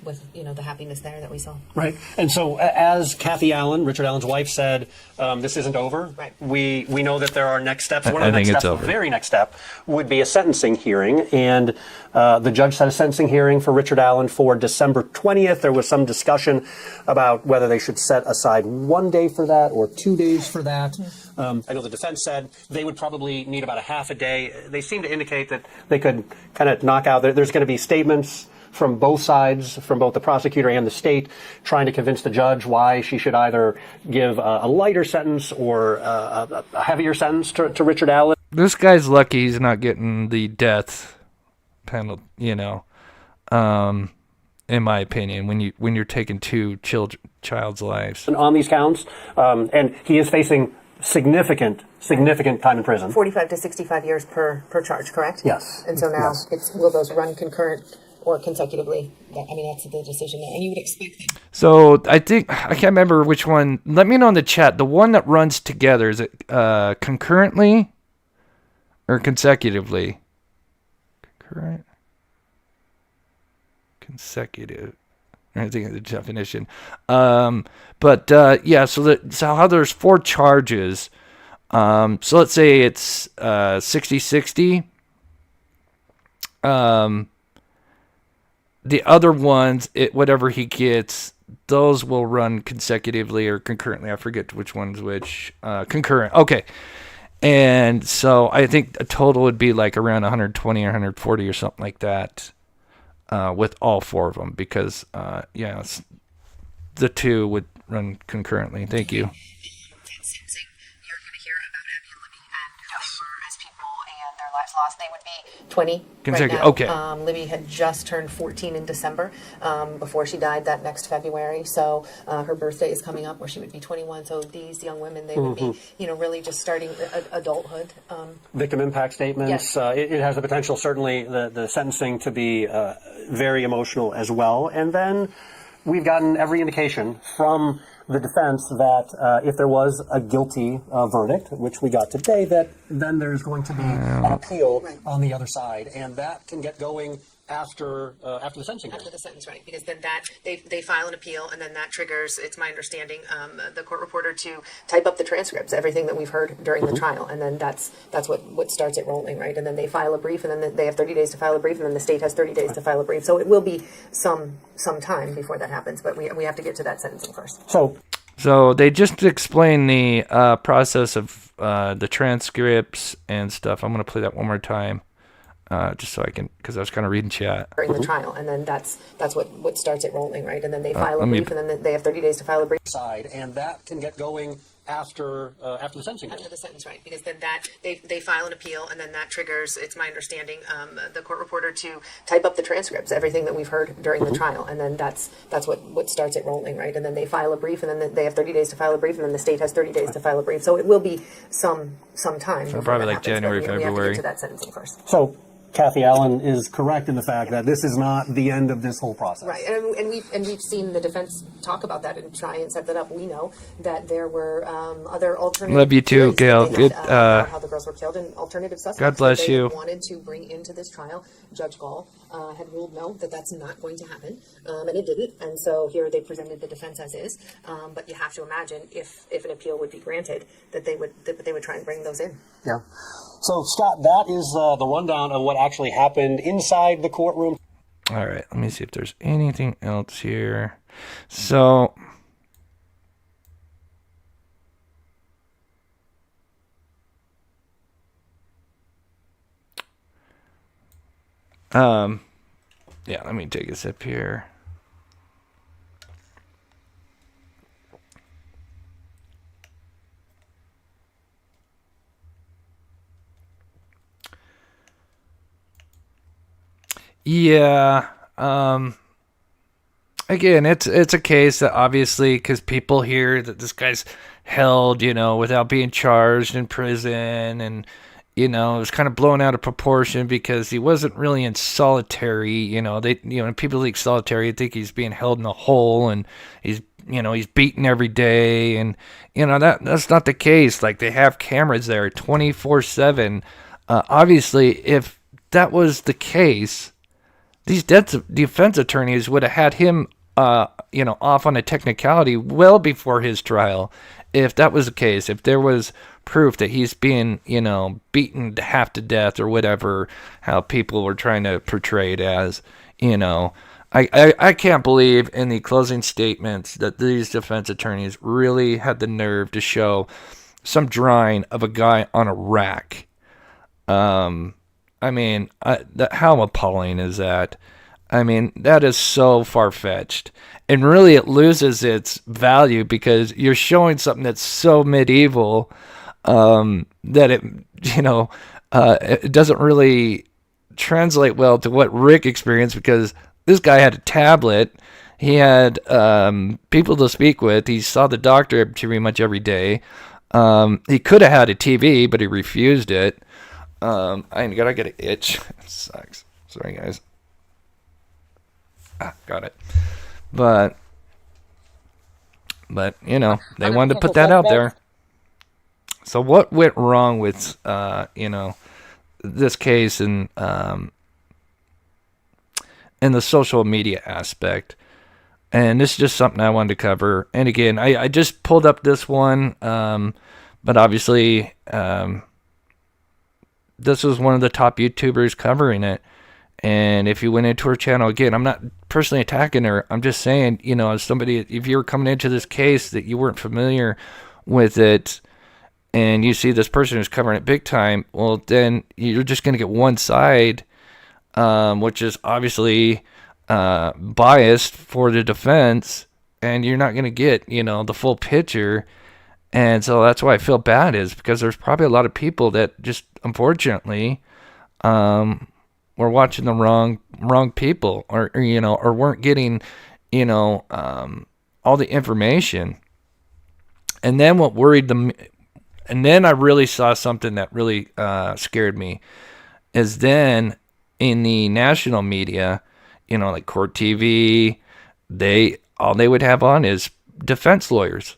With the happiness there that we saw. Right. And so as Kathy Allen, Richard Allen's wife, said, this isn't over. Right. We know that there are next steps. One I of the think next it's steps, over. the very next step, would be a sentencing hearing. And the judge set a sentencing hearing for Richard Allen for December 20th. There was some discussion about whether they should set aside 1 day for that or 2 days for that. I know the defense said they would probably need about a half a day. They seem to indicate that they could kind of knock out. There's going to be statements from both sides, from both the prosecutor and the state, trying to convince the judge why she should either give a lighter sentence or a heavier sentence to Richard Allen. This guy's lucky he's not getting the death penalty, in my opinion, when you're taking two child's lives. On these counts, and he is facing significant time in prison. 45 to 65 years per charge, correct? Yes. And so now, Yes. will those run concurrent or consecutively? That's the decision, and you would expect that. So I can't remember which one. Let me know in the chat. The one that runs together, is it concurrently or consecutively? Concurrent, consecutive. I think of the definition. So how there's 4 charges. So let's say it's 60-60. The other ones, whatever he gets, those will run consecutively or concurrently. I forget which one's which. Concurrent. Okay. And so I think a total would be like around 120 or 140 or something like that with all 4 of them because, the 2 would run concurrently. Thank you. You're going to hear about Abby and Libby and as people and their lives lost. They would be 20 right now. Okay. Libby had just turned 14 in December before she died that next February. So her birthday is coming up where she would be 21. So these young women, they would be, really just starting adulthood. Victim impact statements. Yes. It has the potential, certainly, the sentencing to be very emotional as well. And then we've gotten every indication from the defense that if there was a guilty verdict, which we got today, that then there's going to be an appeal on the other side, and that can get going after the sentencing. After the sentence, right? Because then that they file an appeal, and then that triggers. It's my understanding the court reporter to type up the transcripts, everything that we've heard during the trial, and then that's what starts it rolling, right? And then they file a brief, and then they have 30 days to file a brief, and then the state has 30 days to file a brief. So it will be some time before that happens, but we have to get to that sentencing first. So they just explained the process of the transcripts and stuff. I'm going to play that one more time. Just so I can, because I was kind of reading chat. During the trial, and then that's what starts it rolling, right? And then they file a brief, and then they have 30 days to file a brief. And that can get going after the sentencing. After the sentence, right? Because then that they file an appeal, and then that triggers. It's my understanding the court reporter to type up the transcripts, everything that we've heard during the trial, and then that's what starts it rolling, right? And then they file a brief, and then they have 30 days to file a brief, and then the state has 30 days to file a brief. So it will be some time. So probably like January, February. We have to February. get to that sentencing first. So Kathy Allen is correct in the fact that this is not the end of this whole process. Right, and we've seen the defense talk about that and try and set that up. We know that there were other alternative. Love you too, theories that Gail. they had, Good. about how the girls were killed, and alternative suspects. God bless that they you. Wanted to bring into this trial. Judge Gall had ruled no, that's not going to happen, and it didn't. And so here they presented the defense as is. But you have to imagine if an appeal would be granted, that they would try and bring those in. Yeah. So, Scott, that is the rundown of what actually happened inside the courtroom. All right, let me see if there's anything else here. So, yeah, let me take a sip here. Yeah. Again, it's a case that obviously, because people hear that this guy's held, without being charged in prison, and it was kind of blown out of proportion because he wasn't really in solitary. When people think solitary, they think he's being held in a hole, and he's beaten every day, and that's not the case. Like, they have cameras there 24/7. Obviously, if that was the case, these defense attorneys would have had him, off on a technicality well before his trial. If that was the case, if there was proof that he's being, beaten half to death or whatever, how people were trying to portray it as, I can't believe in the closing statements that these defense attorneys really had the nerve to show some drawing of a guy on a rack. How appalling is that? That is so far-fetched. And really, it loses its value because you're showing something that's so medieval that it doesn't really translate well to what Rick experienced, because this guy had a tablet. He had people to speak with. He saw the doctor pretty much every day. He could have had a TV, but he refused it. I gotta get an itch. It sucks. Sorry, guys. Got it. But they wanted to put that out there. So what went wrong with this case and the social media aspect? And this is just something I wanted to cover. And again, I just pulled up this one, but obviously this was one of the top YouTubers covering it. And if you went into her channel, again, I'm not personally attacking her. I'm just saying, as somebody, if you were coming into this case that you weren't familiar with it, and you see this person who's covering it big time, well, then you're just going to get one side, which is obviously biased for the defense, and you're not going to get, the full picture. And so that's why I feel bad, is because there's probably a lot of people that just, unfortunately, were watching the wrong people, or weren't getting, all the information. And then what worried them, and then I really saw something that really scared me, is then in the national media, like Court TV, all they would have on is defense lawyers.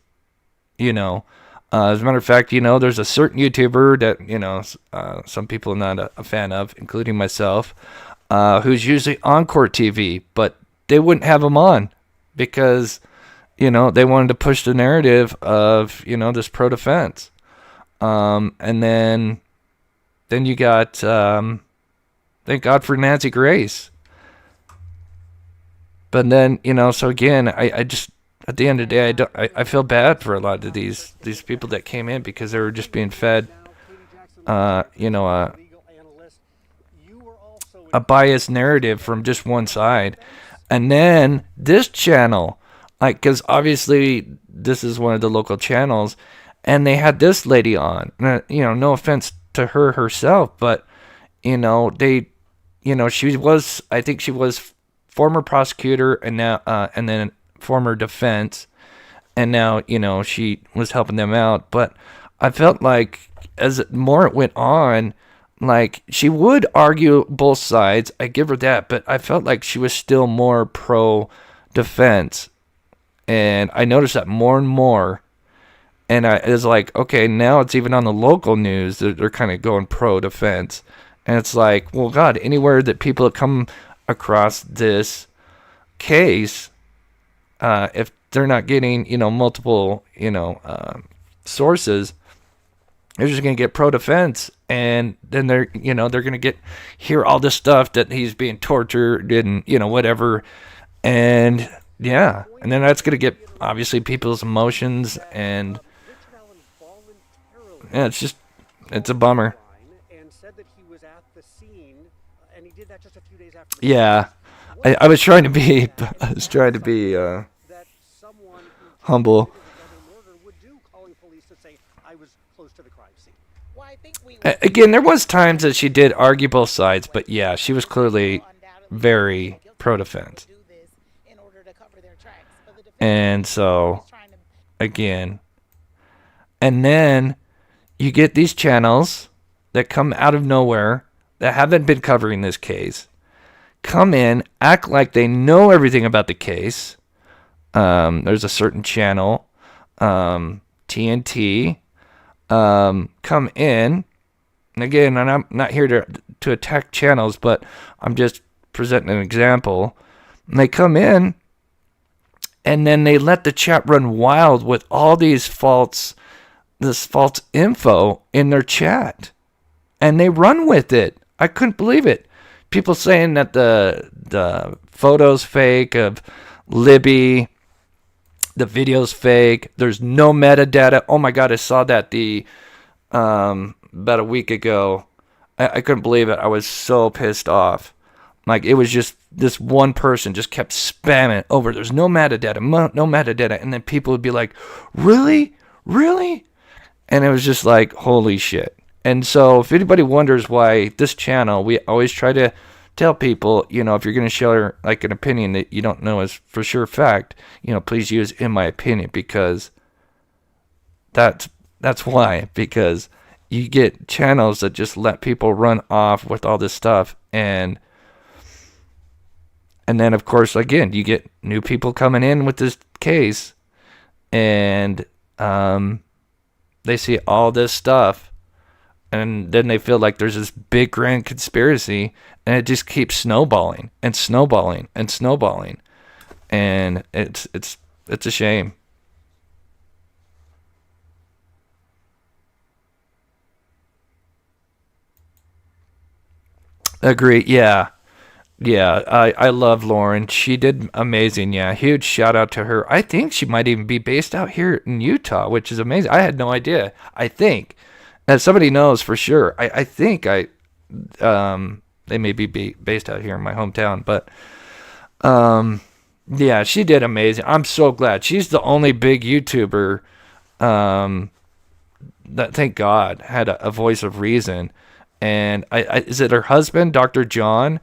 As a matter of fact, there's a certain YouTuber that, some people are not a fan of, including myself, who's usually on Court TV, but they wouldn't have him on because, they wanted to push the narrative of, this pro-defense. And then you got, thank God for Nancy Grace. But then, so again, I just, at the end of the day, I feel bad for a lot of these people that came in because they were just being fed, a biased narrative from just one side. And then this channel, because obviously this is one of the local channels, and they had this lady on, no offense to her herself, but, she was, I think she was former prosecutor and now, and then former defense, and now, she was helping them out. But I felt like as more it went on, she would argue both sides. I give her that, but I felt like she was still more pro defense. And I noticed that more and more. And it was like, okay, now it's even on the local news. They're kind of going pro-defense. And it's like, well, God, anywhere that people come across this case, if they're not getting, multiple, sources, they're just going to get pro-defense. And then they're going to hear all this stuff that he's being tortured and, whatever. And yeah, and then that's going to get, obviously, people's emotions, and yeah, it's a bummer. Yeah, I was trying to be, humble. Again, there was times that she did argue both sides, but yeah, she was clearly very pro-defense. And so, again, and then you get these channels that come out of nowhere that haven't been covering this case, come in, act like they know everything about the case. There's a certain channel, TNT, come in, and again, and I'm not here to attack channels, but I'm just presenting an example. And they come in, and then they let the chat run wild with all these false info in their chat. And they run with it. I couldn't believe it. People saying that the photo's fake of Libby, the video's fake. There's no metadata. Oh my God, I saw that about a week ago. I couldn't believe it. I was so pissed off. It was just this one person just kept spamming over. There's no metadata, no metadata. And then people would be like, really? Really? And it was just like, holy shit. And so if anybody wonders why this channel, we always try to tell people, if you're going to share an opinion that you don't know is for sure fact, please use in my opinion, because that's why. Because you get channels that just let people run off with all this stuff, and then, of course, again, you get new people coming in with this case, and they see all this stuff, and then they feel like there's this big grand conspiracy, and it just keeps snowballing and snowballing and snowballing, and it's a shame. Agree. Yeah. Yeah, I love Lauren. She did amazing. Yeah, huge shout out to her. I think she might even be based out here in Utah, which is amazing. I had no idea. I think, as somebody knows for sure, I think they may be based out here in my hometown. But yeah, she did amazing. I'm so glad. She's the only big YouTuber that, thank God, had a voice of reason. and is it her husband, Dr. John,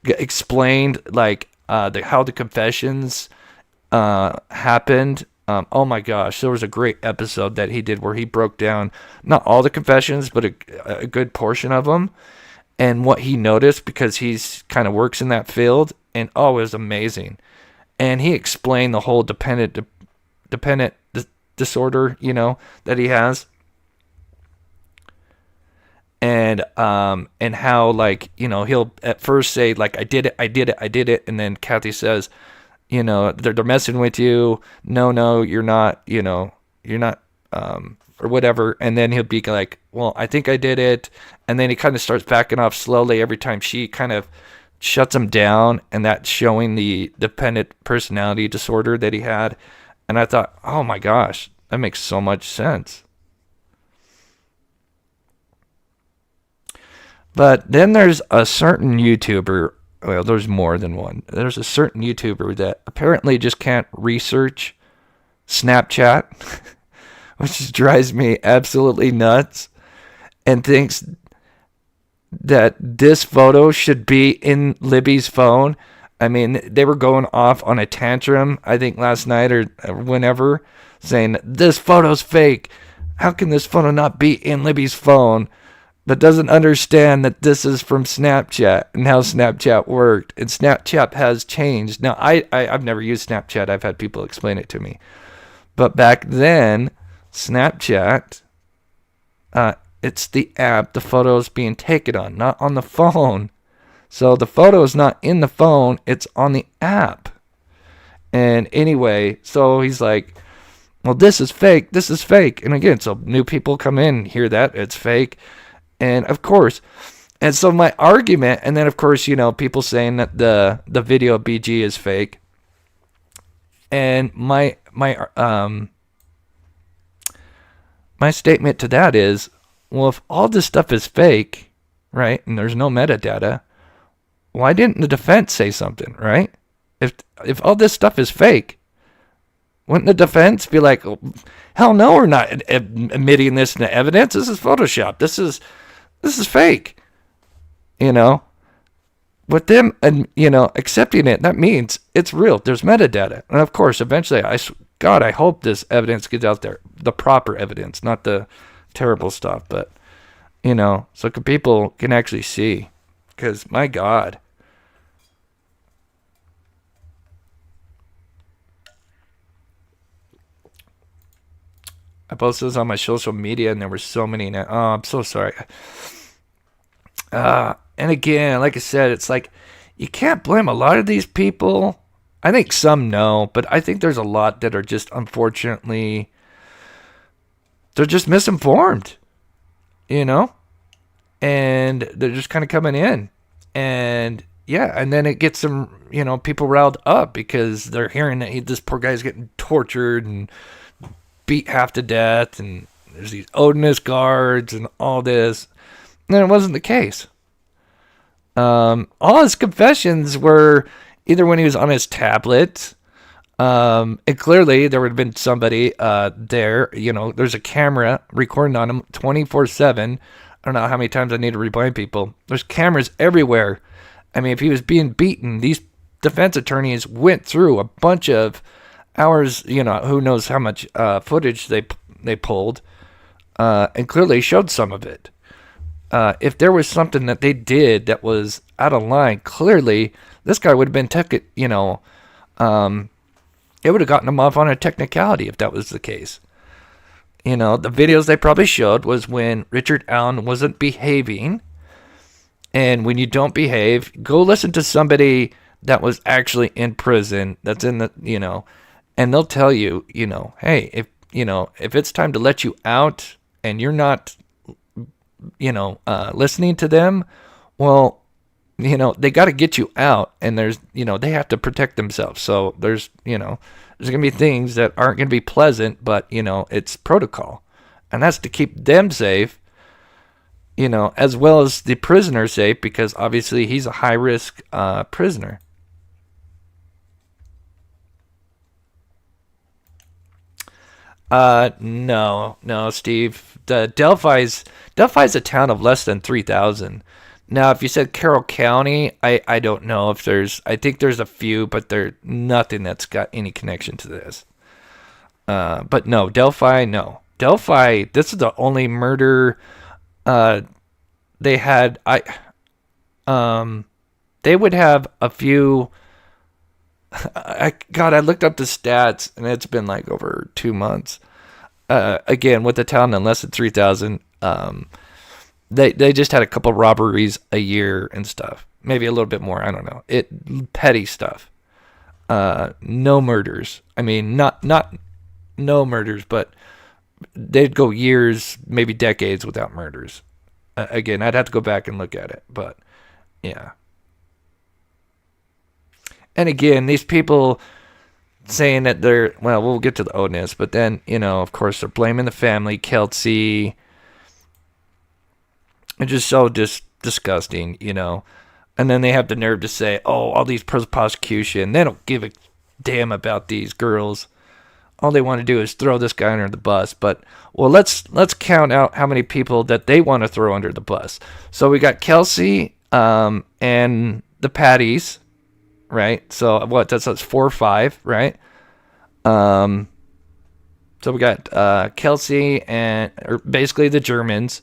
explained like how the confessions happened. Oh my gosh, there was a great episode that he did where he broke down not all the confessions, but a good portion of them, and what he noticed because he's kind of works in that field, and it was amazing. And he explained the whole dependent disorder, that he has. And how, like, he'll at first say, like, I did it. And then Kathy says, they're messing with you. No, you're not, you're not, or whatever. And then he'll be like, well, I think I did it. And then he kind of starts backing off slowly every time she kind of shuts him down. And that's showing the dependent personality disorder that he had. And I thought, oh my gosh, that makes so much sense. But then there's a certain YouTuber, well, there's more than one. There's a certain YouTuber that apparently just can't research Snapchat, which drives me absolutely nuts, and thinks that this photo should be in Libby's phone. I mean, they were going off on a tantrum, I think last night or whenever, saying, this photo's fake. How can this photo not be in Libby's phone? But doesn't understand that this is from Snapchat and how Snapchat worked. And Snapchat has changed. Now, I've never used Snapchat. I've had people explain it to me. But back then, Snapchat, it's the app the photo is being taken on, not on the phone. So the photo is not in the phone. It's on the app. And anyway, so he's like, well, this is fake. This is fake. And again, so new people come in, hear that. It's fake. And of course, and so my argument, and then of course, people saying that the video of BG is fake. And my statement to that is, well, if all this stuff is fake, right, and there's no metadata, why didn't the defense say something, right? If all this stuff is fake, wouldn't the defense be like, oh, hell no, we're not admitting this into evidence. This is Photoshop. This is fake, With them, and accepting it, that means it's real. There's metadata, and of course, eventually, I hope this evidence gets out there, the proper evidence, not the terrible stuff. But so people can actually see, because my God. I posted this on my social media, and there were so many. Oh, I'm so sorry. And again, like I said, it's like you can't blame a lot of these people. I think some know, but I think there's a lot that are just, unfortunately, they're just misinformed, and they're just kind of coming in. And yeah, and then it gets them, people riled up because they're hearing that this poor guy's getting tortured and beat half to death, and there's these Odinist guards and all this. And it wasn't the case. All his confessions were either when he was on his tablet, and clearly there would have been somebody there. There's a camera recording on him 24/7. I don't know how many times I need to remind people. There's cameras everywhere. I mean, if he was being beaten, these defense attorneys went through a bunch of hours, who knows how much footage they pulled, and clearly showed some of it. If there was something that they did that was out of line, clearly this guy would have been it would have gotten him off on a technicality if that was the case. The videos they probably showed was when Richard Allen wasn't behaving. And when you don't behave, go listen to somebody that was actually in prison, that's in the, and they'll tell you, hey, if it's time to let you out and you're not, listening to them, well, they got to get you out, and there's, they have to protect themselves. So there's going to be things that aren't going to be pleasant, but, it's protocol, and that's to keep them safe, as well as the prisoner safe, because obviously he's a high risk prisoner. No, Steve. the Delphi's a town of less than 3,000. Now, if you said Carroll County, I don't know if I think there's a few, but there's nothing that's got any connection to this. But no, Delphi, no. Delphi, this is the only murder they had. They would have a few. I looked up the stats, and it's been like over 2 months. Again, with the town in less than 3,000, they just had a couple robberies a year and stuff. Maybe a little bit more. I don't know. Petty stuff. No murders. I mean, not no murders, but they'd go years, maybe decades without murders. Again, I'd have to go back and look at it, but yeah. And again, these people saying that we'll get to the onus, but then, of course, they're blaming the family, Kelsey. It's just so disgusting, And then they have the nerve to say, all these prosecution, they don't give a damn about these girls. All they want to do is throw this guy under the bus. But, let's count out how many people that they want to throw under the bus. So we got Kelsey and the Patties, right? So that's 4 or 5, right? So we got Kelsey or basically the Germans.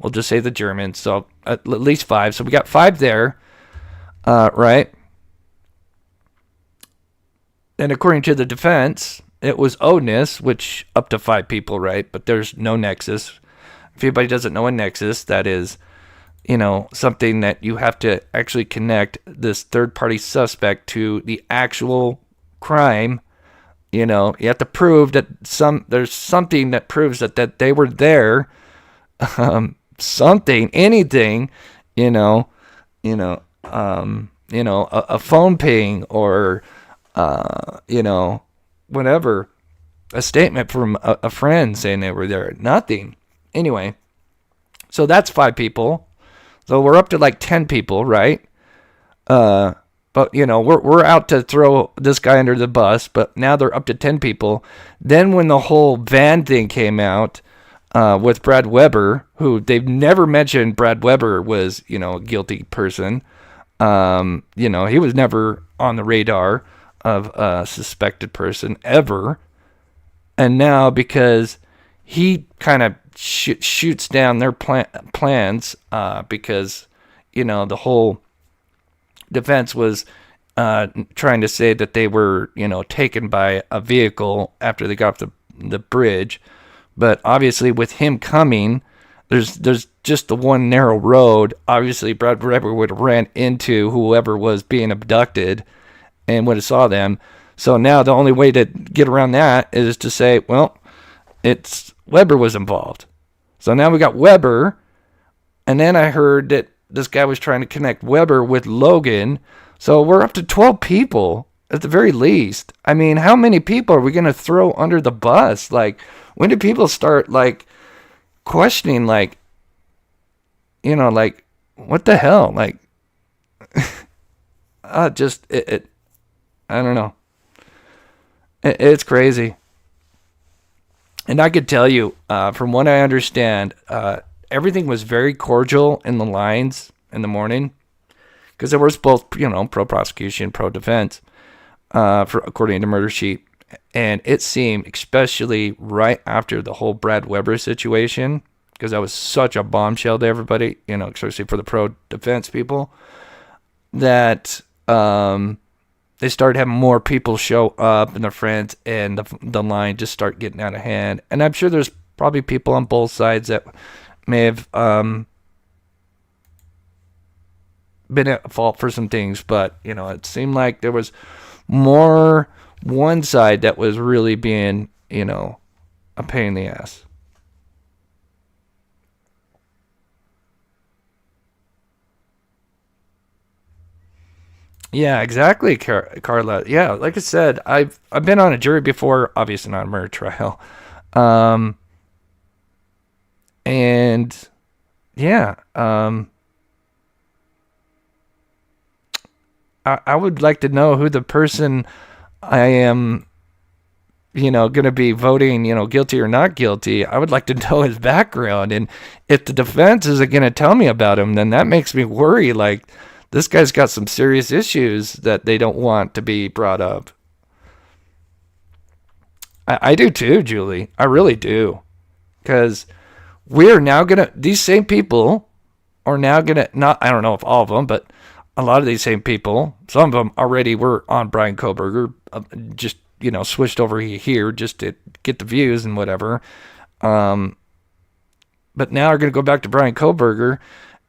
We'll just say the Germans. So at least 5. So we got 5 there, right? And according to the defense, it was onus, which up to 5 people, right? But there's no nexus. If anybody doesn't know a nexus, that is, something that you have to actually connect this third-party suspect to the actual crime. You have to prove that there's something that proves that they were there. Something, anything, a phone ping or, whatever, a statement from a friend saying they were there. Nothing. Anyway, so that's 5 people. So we're up to like 10 people, right? But we're out to throw this guy under the bus, but now they're up to 10 people. Then when the whole van thing came out, with Brad Weber, who they've never mentioned Brad Weber was, a guilty person. He was never on the radar of a suspected person ever. And now because he kind of shoots down their plans, because, the whole defense was trying to say that they were, taken by a vehicle after they got off the bridge. But obviously with him coming, there's just the one narrow road. Obviously Brad Weber would have ran into whoever was being abducted and would have saw them. So now the only way to get around that is to say, it's Weber was involved. So now we got Weber. And then I heard that this guy was trying to connect Weber with Logan. So we're up to 12 people at the very least. I mean, how many people are we going to throw under the bus? Like, when do people start, like, questioning, like, what the hell? Like, I don't know. It's crazy. And I could tell you, from what I understand, everything was very cordial in the lines in the morning. Because there was both, pro-prosecution, pro-defense, according to Murder Sheet. And it seemed, especially right after the whole Brad Weber situation, because that was such a bombshell to everybody, especially for the pro-defense people, that they started having more people show up and their friends, and the line just start getting out of hand. And I'm sure there's probably people on both sides that may have been at fault for some things, but, it seemed like there was more one side that was really being, a pain in the ass. Yeah, exactly, Carla. Yeah, like I said, I've been on a jury before, obviously not a murder trial. And yeah, I would like to know who the person I am going to be voting, guilty or not guilty. I would like to know his background. And if the defense isn't going to tell me about him, then that makes me worry. Like, this guy's got some serious issues that they don't want to be brought up. I do too, Julie. I really do. Because we're now going to, these same people are now going to, not, I don't know if all of them, but a lot of these same people, some of them already were on Brian Koberger, just, switched over here just to get the views and whatever. But now are going to go back to Brian Koberger.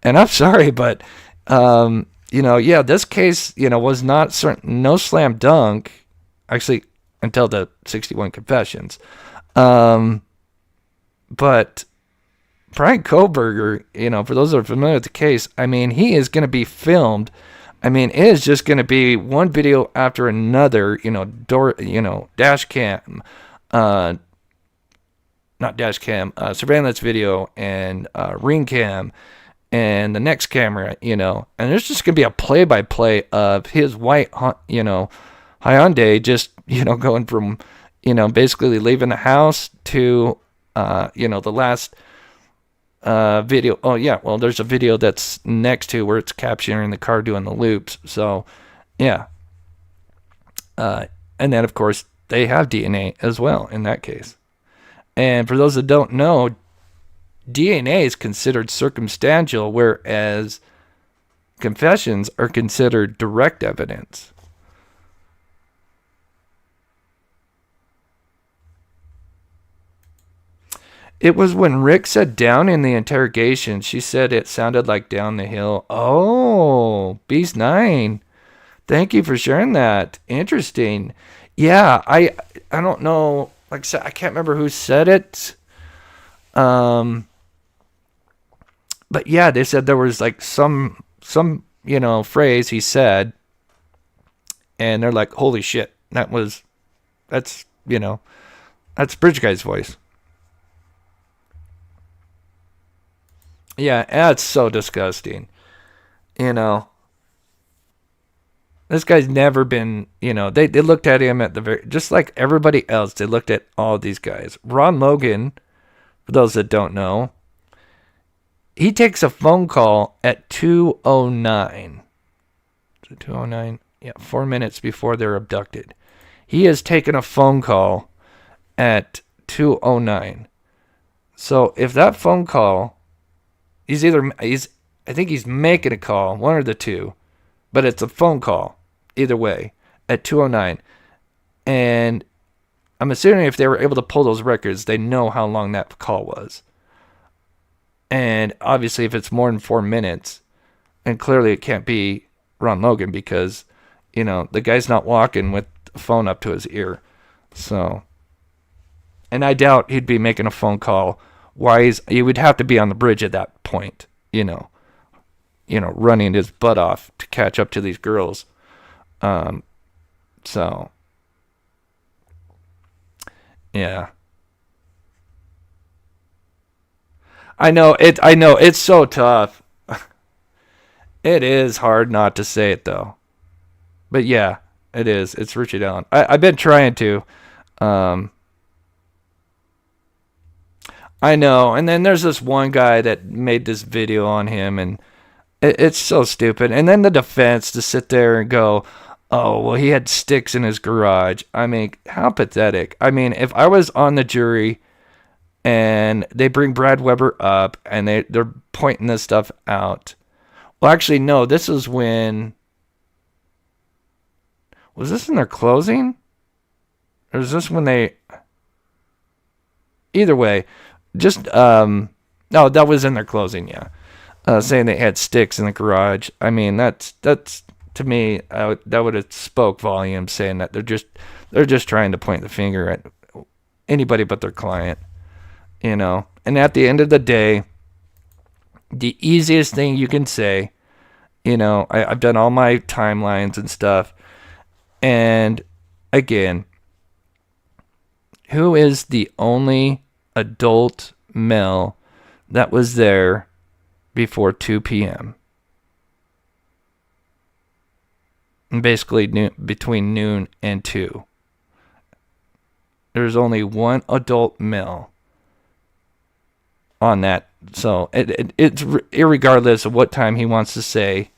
And I'm sorry, but, this case, was not certain, no slam dunk, actually, until the 61 confessions. But Brian Koberger, for those that are familiar with the case, I mean, he is going to be filmed. I mean, it is just going to be one video after another, dash cam, not dash cam, surveillance video and ring cam and the next camera, and there's just going to be a play-by-play of his white, Hyundai just, going from, basically leaving the house to, the last video. Oh yeah, well, there's a video that's next to where it's capturing the car doing the loops. So yeah, and then of course they have DNA as well in that case. And for those that don't know, DNA is considered circumstantial, whereas confessions are considered direct evidence. It was when Rick said down in the interrogation, she said it sounded like down the hill. Oh, Beast 9. Thank you for sharing that. Interesting. Yeah, I don't know. Like I said, I can't remember who said it. But yeah, they said there was like some phrase he said, and they're like, holy shit, that's Bridge Guy's voice. Yeah, that's so disgusting. This guy's never been, they looked at him at the very, just like everybody else, they looked at all these guys. Ron Logan, for those that don't know, he takes a phone call at 2:09. 2:09? Yeah, 4 minutes before they're abducted. He has taken a phone call at 2:09. So if that phone call, I think he's making a call, one or the two, but it's a phone call, either way, at 2:09. And I'm assuming if they were able to pull those records, they know how long that call was. And obviously, if it's more than 4 minutes, and clearly it can't be Ron Logan because, the guy's not walking with a phone up to his ear. So, and I doubt he'd be making a phone call. He would have to be on the bridge at that point, running his butt off to catch up to these girls. So, yeah. I know it's so tough. It is hard not to say it though. But yeah, it is. It's Richard Allen. I've been trying to. I know. And then there's this one guy that made this video on him, and it's so stupid. And then the defense to sit there and go, oh, well, he had sticks in his garage. I mean, how pathetic. I mean, if I was on the jury and they bring Brad Weber up and they're pointing this stuff out. Well, actually, no, this is when... Was this in their closing? Or is this when they... Either way, just... No, that was in their closing, yeah. Saying they had sticks in the garage. I mean, that's to me, that would have spoke volumes, saying that they're just trying to point the finger at anybody but their client. And at the end of the day, the easiest thing you can say, I've done all my timelines and stuff. And again, who is the only adult male that was there before 2 p.m.? And basically between noon and 2. there's only one adult male on that. So it's irregardless of what time he wants to say.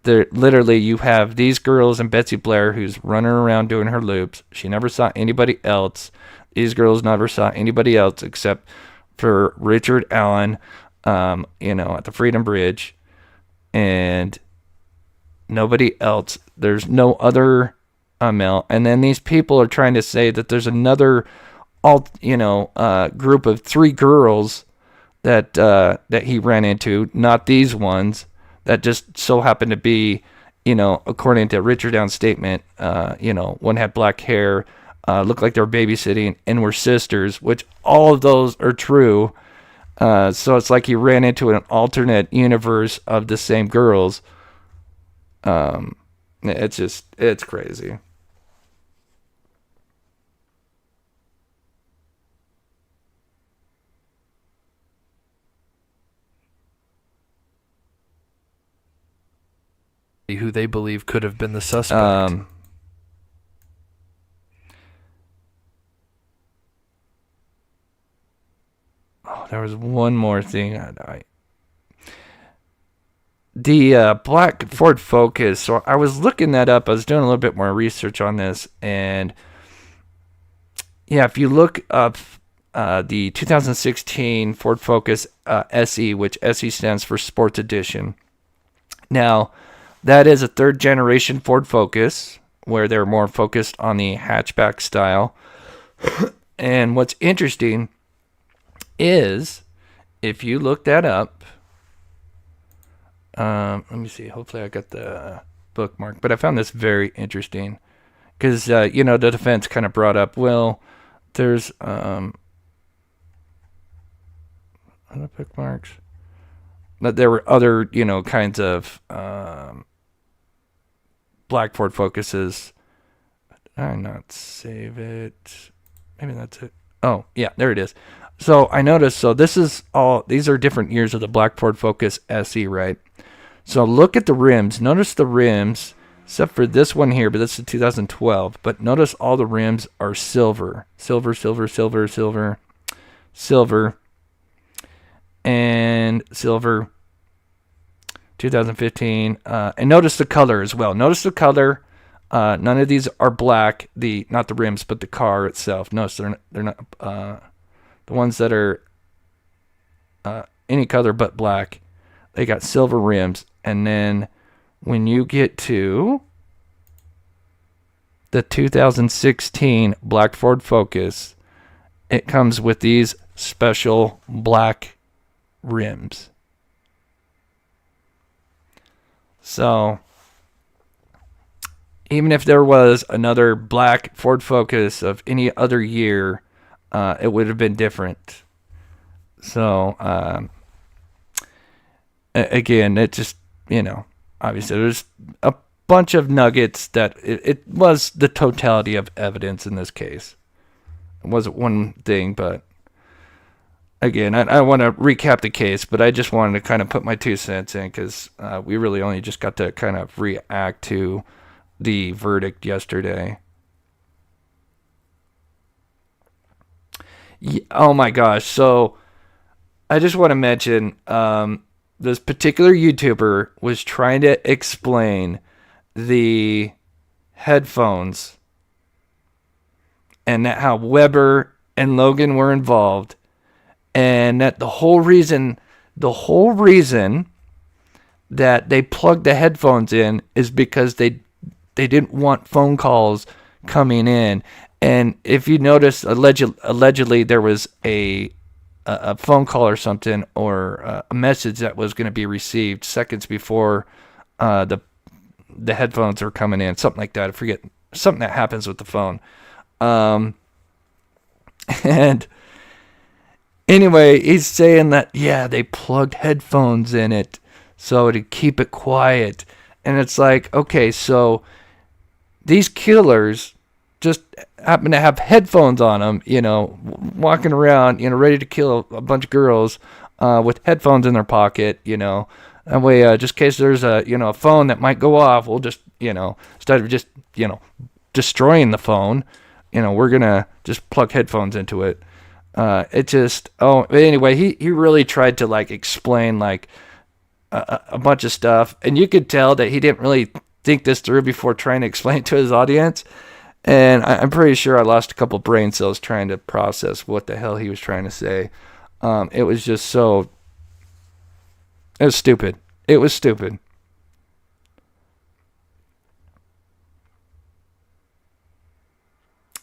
There, literally, you have these girls and Betsy Blair, who's running around doing her loops. She never saw anybody else. These girls never saw anybody else except for Richard Allen, at the Freedom Bridge, and nobody else. There's no other male. And then these people are trying to say that there's another, group of 3 girls that he ran into, not these ones, that just so happened to be, according to Richard Allen's statement, one had black hair, looked like they were babysitting, and were sisters, which all of those are true. So it's like he ran into an alternate universe of the same girls. It's crazy. Who they believe could have been the suspect. There was one more thing. The black Ford Focus. So I was looking that up. I was doing a little bit more research on this, and yeah, if you look up the 2016 Ford Focus SE, which SE stands for Sports Edition. Now, that is a 3rd generation Ford Focus, where they're more focused on the hatchback style. And what's interesting is, if you look that up, let me see, hopefully I got the bookmark, but I found this very interesting, because, the defense kind of brought up, well, there's, other bookmarks, that there were other, kinds of, black Ford Focuses. Did I not save it? Maybe that's it. Oh, yeah, there it is. So I noticed, these are different years of the black Ford Focus SE, right? So look at the rims. Notice the rims, except for this one here, but this is 2012. But notice all the rims are silver. Silver, silver, silver, silver, silver, and silver. 2015, and notice the color as well. Notice the color. None of these are black. Not the rims, but the car itself. Notice they're not the ones that are any color but black. They got silver rims. And then when you get to the 2016 black Ford Focus, it comes with these special black rims. So, even if there was another black Ford Focus of any other year, it would have been different. So, again, it just, obviously there's a bunch of nuggets that it was the totality of evidence in this case. It wasn't one thing, but again, I want to recap the case, but I just wanted to kind of put my 2 cents in, because we really only just got to kind of react to the verdict yesterday. Oh my gosh. So I just want to mention this particular YouTuber was trying to explain the headphones and that how Weber and Logan were involved. And that the whole reason that they plugged the headphones in is because they didn't want phone calls coming in. And if you notice, allegedly there was a phone call or something, or a message that was going to be received seconds before the headphones were coming in, something like that. I forget, something that happens with the phone. And anyway, he's saying that, yeah, they plugged headphones in it so to keep it quiet. And it's like, okay, so these killers just happen to have headphones on them, walking around, ready to kill a bunch of girls with headphones in their pocket, That way, just in case there's a phone that might go off, we'll just, instead of just, destroying the phone, we're going to just plug headphones into it. Anyway, he really tried to like explain like a bunch of stuff, and you could tell that he didn't really think this through before trying to explain it to his audience. And I'm pretty sure I lost a couple brain cells trying to process what the hell he was trying to say. It was just so... It was stupid. It was stupid.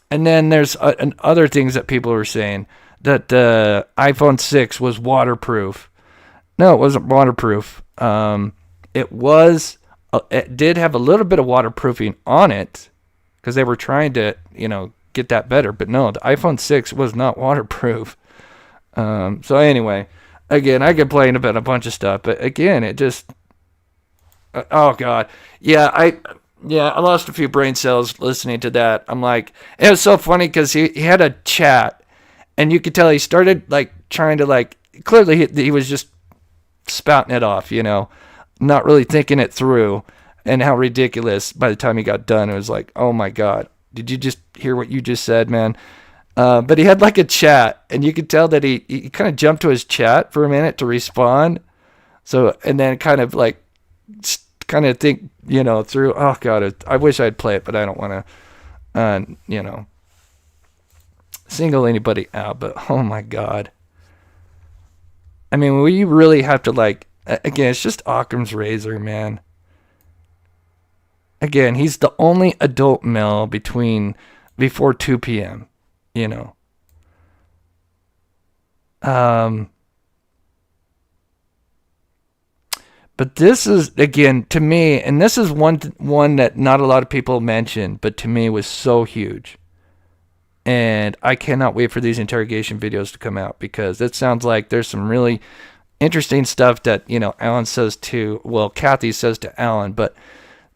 And then there's other things that people were saying. That the iPhone 6 was waterproof. No, it wasn't waterproof. It did have a little bit of waterproofing on it, because they were trying to, get that better. But no, the iPhone 6 was not waterproof. So anyway, again, I complained about a bunch of stuff, but again, it just, oh God. Yeah, I lost a few brain cells listening to that. I'm like, it was so funny because he had a chat, and you could tell he started like trying to like, clearly he was just spouting it off, not really thinking it through. And how ridiculous by the time he got done. It was like, oh my God, did you just hear what you just said, man? But he had like a chat, and you could tell that he kind of jumped to his chat for a minute to respond. So, and then kind of think, through, oh God, I wish I'd play it, but I don't want to, single anybody out. But oh my God. I mean, we really have to again, it's just Occam's razor, man. Again, he's the only adult male before 2 p.m., But this is, again, to me, and this is one that not a lot of people mentioned, but to me was so huge. And I cannot wait for these interrogation videos to come out, because it sounds like there's some really interesting stuff that, Alan says Kathy says to Alan, but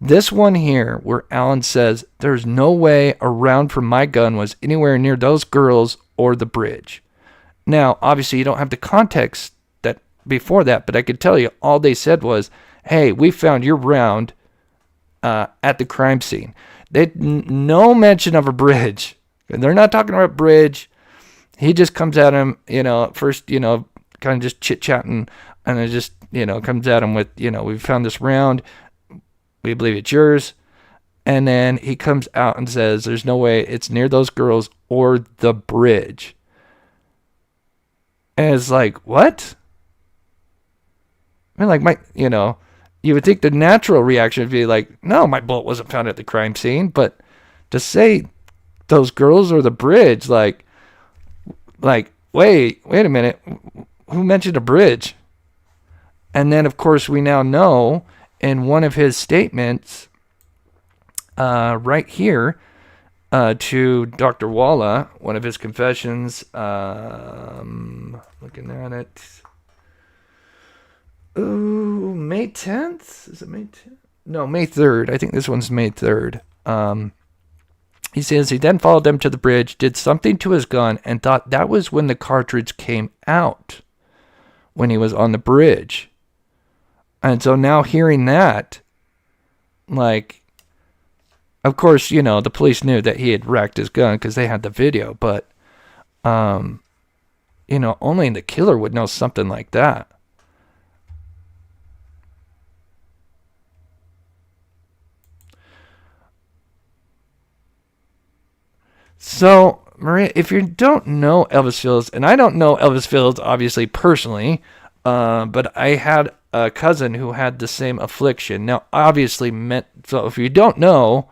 this one here where Alan says, there's no way a round from my gun was anywhere near those girls or the bridge. Now, obviously, you don't have the context that before that, but I could tell you all they said was, hey, we found your round at the crime scene. No mention of a bridge. They're not talking about bridge. He just comes at him, first, kind of just chit-chatting, and it just, comes at him with, we found this round. We believe it's yours. And then he comes out and says, there's no way it's near those girls or the bridge. And it's like, what? I mean, you would think the natural reaction would be like, no, my bullet wasn't found at the crime scene. But to say those girls or the bridge, wait a minute. Who mentioned a bridge? And then, of course, we now know in one of his statements right here to Dr. Walla, one of his confessions, looking at it, May 10th? Is it May 10th? No, May 3rd. I think this one's May 3rd. He says he then followed them to the bridge, did something to his gun, and thought that was when the cartridge came out, when he was on the bridge. And so now hearing that, of course, the police knew that he had racked his gun because they had the video, but, only the killer would know something like that. So, Maria, if you don't know Elvis Fields, and I don't know Elvis Fields, obviously, personally, but I had a cousin who had the same affliction. Now, obviously, so if you don't know,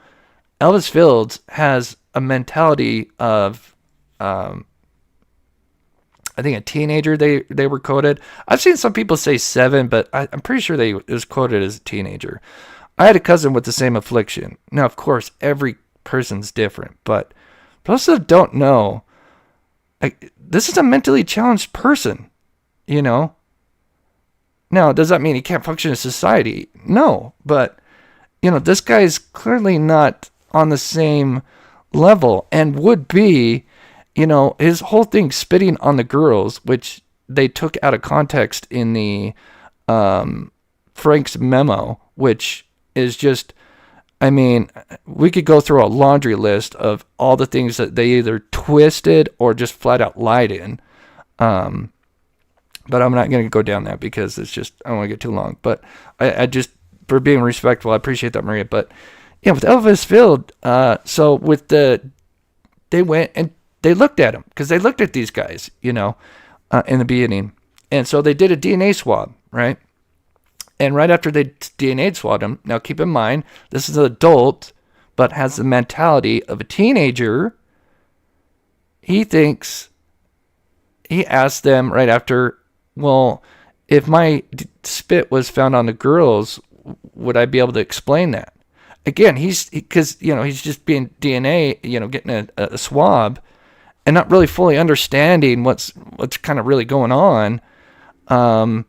Elvis Fields has a mentality of, I think a teenager, they were quoted. I've seen some people say 7, but I'm pretty sure it was quoted as a teenager. I had a cousin with the same affliction. Now, of course, every person's different, but those that don't know, this is a mentally challenged person, Now, does that mean he can't function in society? No, but, this guy's clearly not on the same level and would be, his whole thing spitting on the girls, which they took out of context in the Frank's memo, which is just, I mean, we could go through a laundry list of all the things that they either twisted or just flat out lied in. But I'm not going to go down that because it's just, I don't want to get too long. But I just, for being respectful, I appreciate that, Maria. But yeah, with Elvis Field, so with they went and they looked at him because they looked at these guys, in the beginning. And so they did a DNA swab, right? And right after they DNA swabbed him, now keep in mind, this is an adult, but has the mentality of a teenager. He asked them right after, well, if my spit was found on the girls, would I be able to explain that? Again, he's just being DNA, getting a swab and not really fully understanding what's kind of really going on. And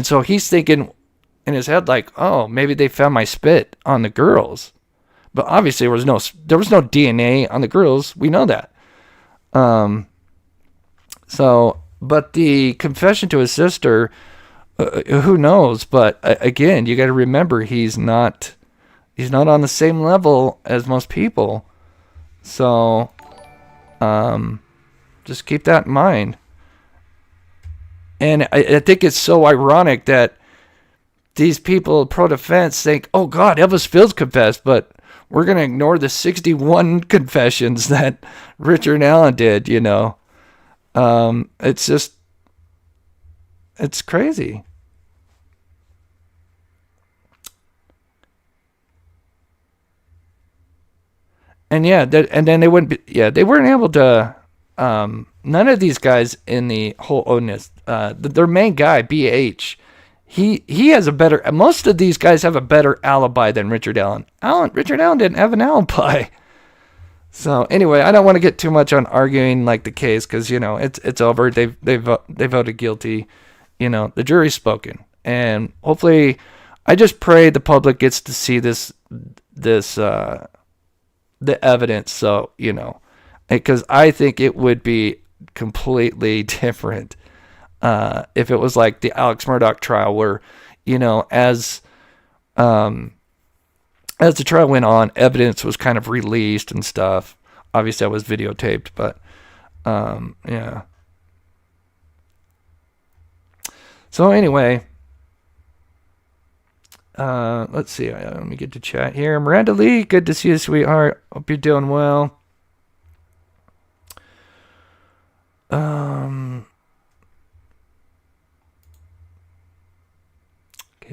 so he's thinking in his head like, oh, maybe they found my spit on the girls. But obviously there was no DNA on the girls. We know that. But the confession to his sister, who knows? But again, you got to remember he's not on the same level as most people. So, just keep that in mind. And I think it's so ironic that these people pro-defense think, oh God, Elvis Fields confessed, but we're going to ignore the 61 confessions that Richard Allen did, it's crazy. And and then they weren't able to, none of these guys in the whole Odinist, their main guy, BH, he has most of these guys have a better alibi than Richard Allen. Richard Allen didn't have an alibi. So anyway, I don't want to get too much on arguing like the case because it's over. They voted guilty. The jury's spoken, and hopefully, I just pray the public gets to see the evidence. So because I think it would be completely different if it was like the Alex Murdaugh trial, where as the trial went on, evidence was kind of released and stuff. Obviously, that was videotaped, but yeah. So anyway, let's see. Let me get to chat here. Miranda Lee, good to see you, sweetheart. Hope you're doing well.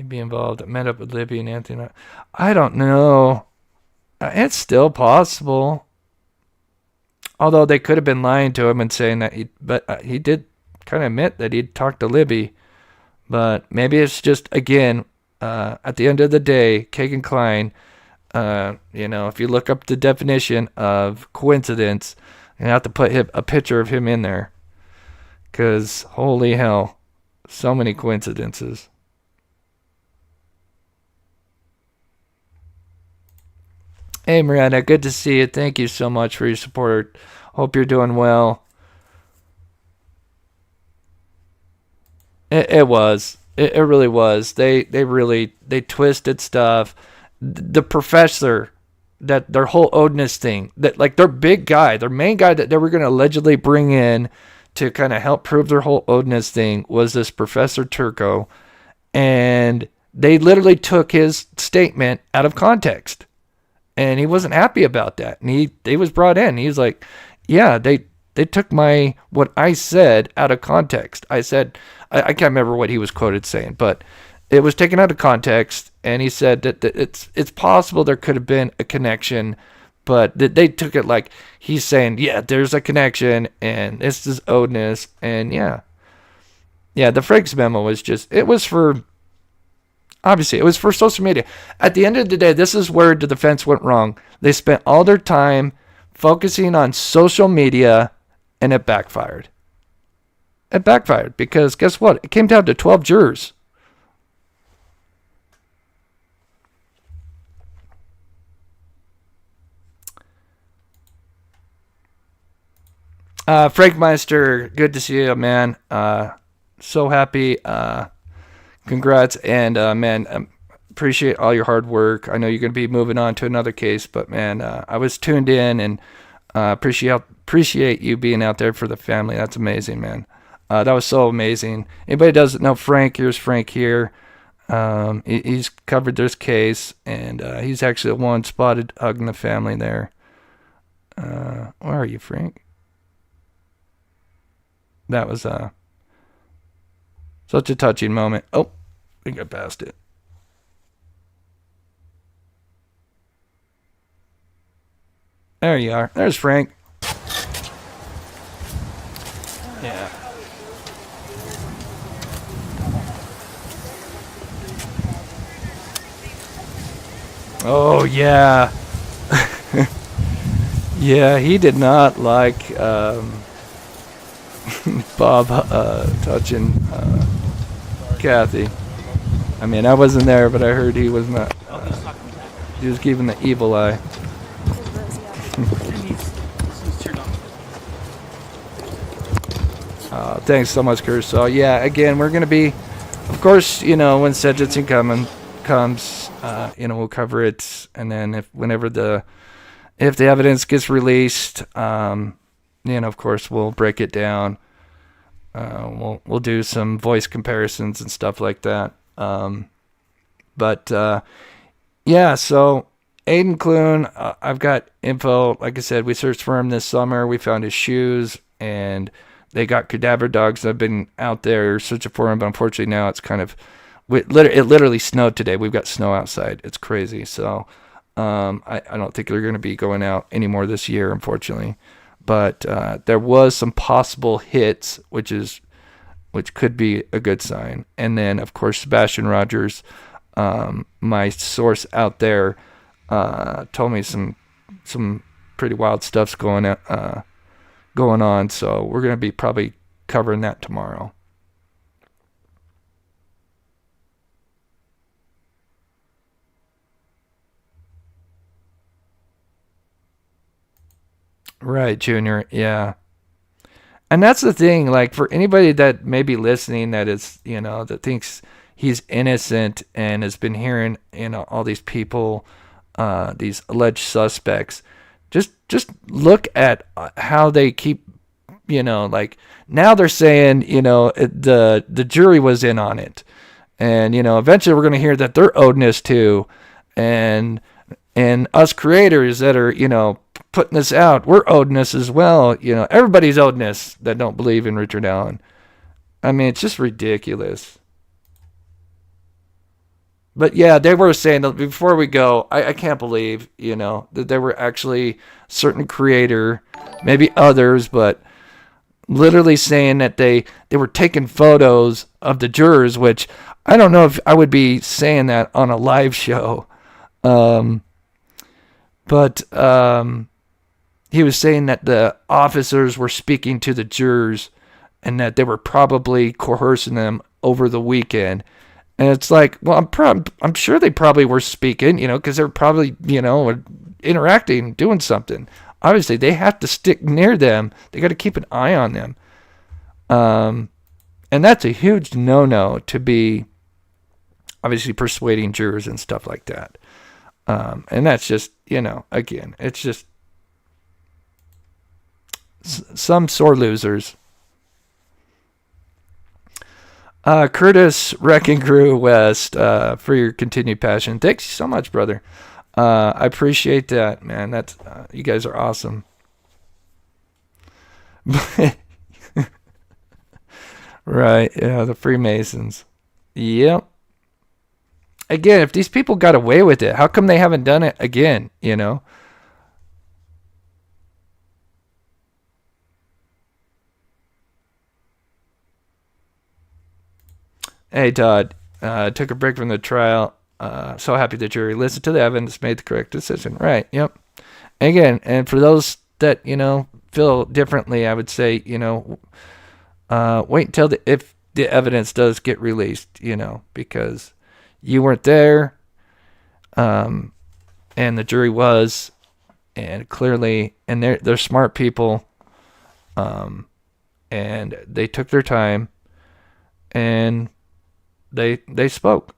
Be involved. I met up with Libby and Anthony. I don't know. It's still possible. Although they could have been lying to him and saying that he did kind of admit that he'd talked to Libby. But maybe it's just, again, at the end of the day, Kagan Klein, if you look up the definition of coincidence, you have to put a picture of him in there. Because, holy hell, so many coincidences. Hey, Miranda, good to see you. Thank you so much for your support. Hope you're doing well. It really was. They twisted stuff. The professor, that their whole Odinist thing, that like their big guy, their main guy that they were going to allegedly bring in to kind of help prove their whole Odinist thing was this Professor Turco. And they literally took his statement out of context. And he wasn't happy about that. And he was brought in. He was like, yeah, they took what I said out of context. I said, I can't remember what he was quoted saying, but it was taken out of context. And he said that it's possible there could have been a connection, but they took it like he's saying, yeah, there's a connection and this is Odinist. And yeah, the Frakes memo was obviously, it was for social media. At the end of the day, this is where the defense went wrong. They spent all their time focusing on social media, and it backfired. It backfired because guess what? It came down to 12 jurors. Frank Meister, good to see you, man. So happy. Congrats, and man, appreciate all your hard work. I know you're going to be moving on to another case, but man, I was tuned in, and appreciate you being out there for the family. That's amazing, man. That was so amazing. Anybody doesn't know Frank, here's Frank here. He's covered this case, and he's actually the one spotted hugging the family there. Where are you, Frank? That was such a touching moment. Oh, we got past it. There you are. There's Frank. Yeah. Oh, yeah. Yeah, he did not like Bob touching Kathy. I mean, I wasn't there, but I heard he was not. He was giving the evil eye. Thanks so much, Chris. So, yeah, again, we're going to be, of course, when sentencing comes, we'll cover it. And then if the evidence gets released, of course, we'll break it down. We'll do some voice comparisons and stuff like that. Yeah, so Aiden Clune, I've got info. Like I said, we searched for him this summer. We found his shoes, and they got cadaver dogs that have been out there searching for him, but unfortunately now it's kind of, it literally snowed today. We've got snow outside. It's crazy. So I don't think they're going to be going out anymore this year, unfortunately. But there was some possible hits, which could be a good sign. And then, of course, Sebastian Rogers, my source out there, told me some pretty wild stuff's going on. So we're going to be probably covering that tomorrow. Right, Junior. Yeah. And that's the thing, like, for anybody that may be listening that is, that thinks he's innocent and has been hearing, all these people, these alleged suspects, just look at how they keep, like, now they're saying, the jury was in on it. And, eventually we're going to hear that they're owed too. And us creators that are, putting this out, we're owed as well. Everybody's owed that don't believe in Richard Allen. I mean, it's just ridiculous. But yeah, they were saying that before we go, I can't believe, that there were actually certain creator, maybe others, but literally saying that they were taking photos of the jurors, which I don't know if I would be saying that on a live show. But he was saying that the officers were speaking to the jurors and that they were probably coercing them over the weekend. And it's like, well, I'm sure they probably were speaking, because they're probably, interacting, doing something. Obviously, they have to stick near them. They got to keep an eye on them. And that's a huge no-no to be obviously persuading jurors and stuff like that. And that's just, again, it's just some sore losers. Curtis Wrecking Crew West, for your continued passion. Thanks so much, brother. I appreciate that, man. That's you guys are awesome. Right, yeah, the Freemasons. Yep. Again, if these people got away with it, how come they haven't done it again, Hey, Todd. Took a break from the trial. So happy the jury listened to the evidence, made the correct decision. Right, yep. Again, and for those that, feel differently, I would say, wait until if the evidence does get released, because you weren't there, and the jury was, and clearly, and they're smart people, and they took their time, and they spoke.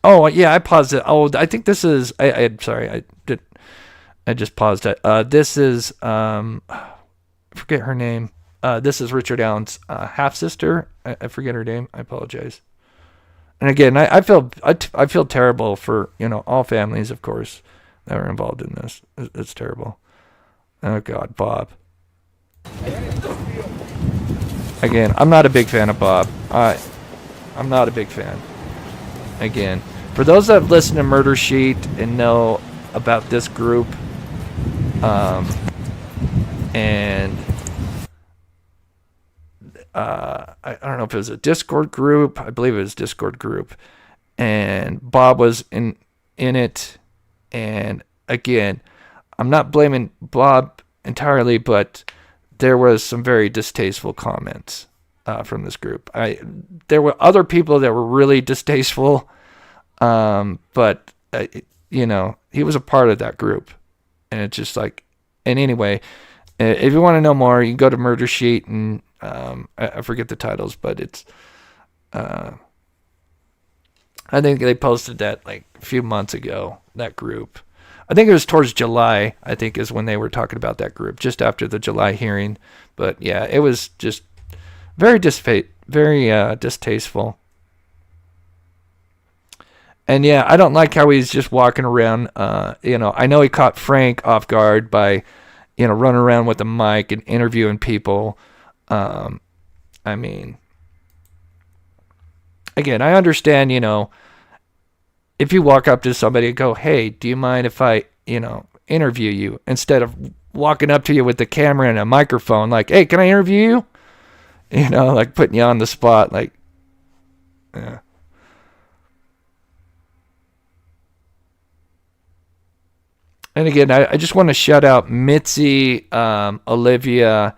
Oh yeah, I paused it. Oh, I think this is. I'm sorry. I just paused it. This is. I forget her name. This is Richard Allen's half sister. I forget her name. I apologize. And again, I feel terrible for all families, of course, that were involved in this. It's terrible. Oh God, Bob. Again, I'm not a big fan of Bob. I'm not a big fan. Again, for those that have listened to Murder Sheet and know about this group, and I don't know if it was a Discord group. I believe it was a Discord group, and Bob was in it. And again, I'm not blaming Bob entirely, but there was some very distasteful comments from this group. There were other people that were really distasteful, but he was a part of that group, and it's just like. And anyway, if you want to know more, you can go to Murder Sheet, and I forget the titles, but it's. I think they posted that like a few months ago. That group. I think it was towards July. I think is when they were talking about that group, just after the July hearing. But yeah, it was just very distasteful. And yeah, I don't like how he's just walking around. I know he caught Frank off guard by, running around with a mic and interviewing people. I mean, again, I understand, if you walk up to somebody and go, hey, do you mind if I, interview you? Instead of walking up to you with the camera and a microphone, like, hey, can I interview you? Like putting you on the spot, like, yeah. And again, I just want to shout out Mitzi, Olivia,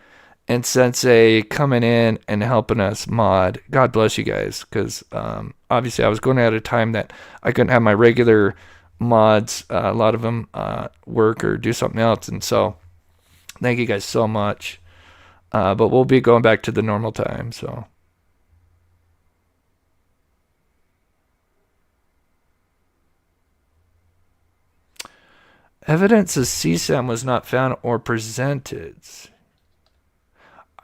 and Sensei coming in and helping us mod. God bless you guys, because obviously I was going at a time that I couldn't have my regular mods, a lot of them work or do something else. And so thank you guys so much. But we'll be going back to the normal time, so. Evidence of CSAM was not found or presented.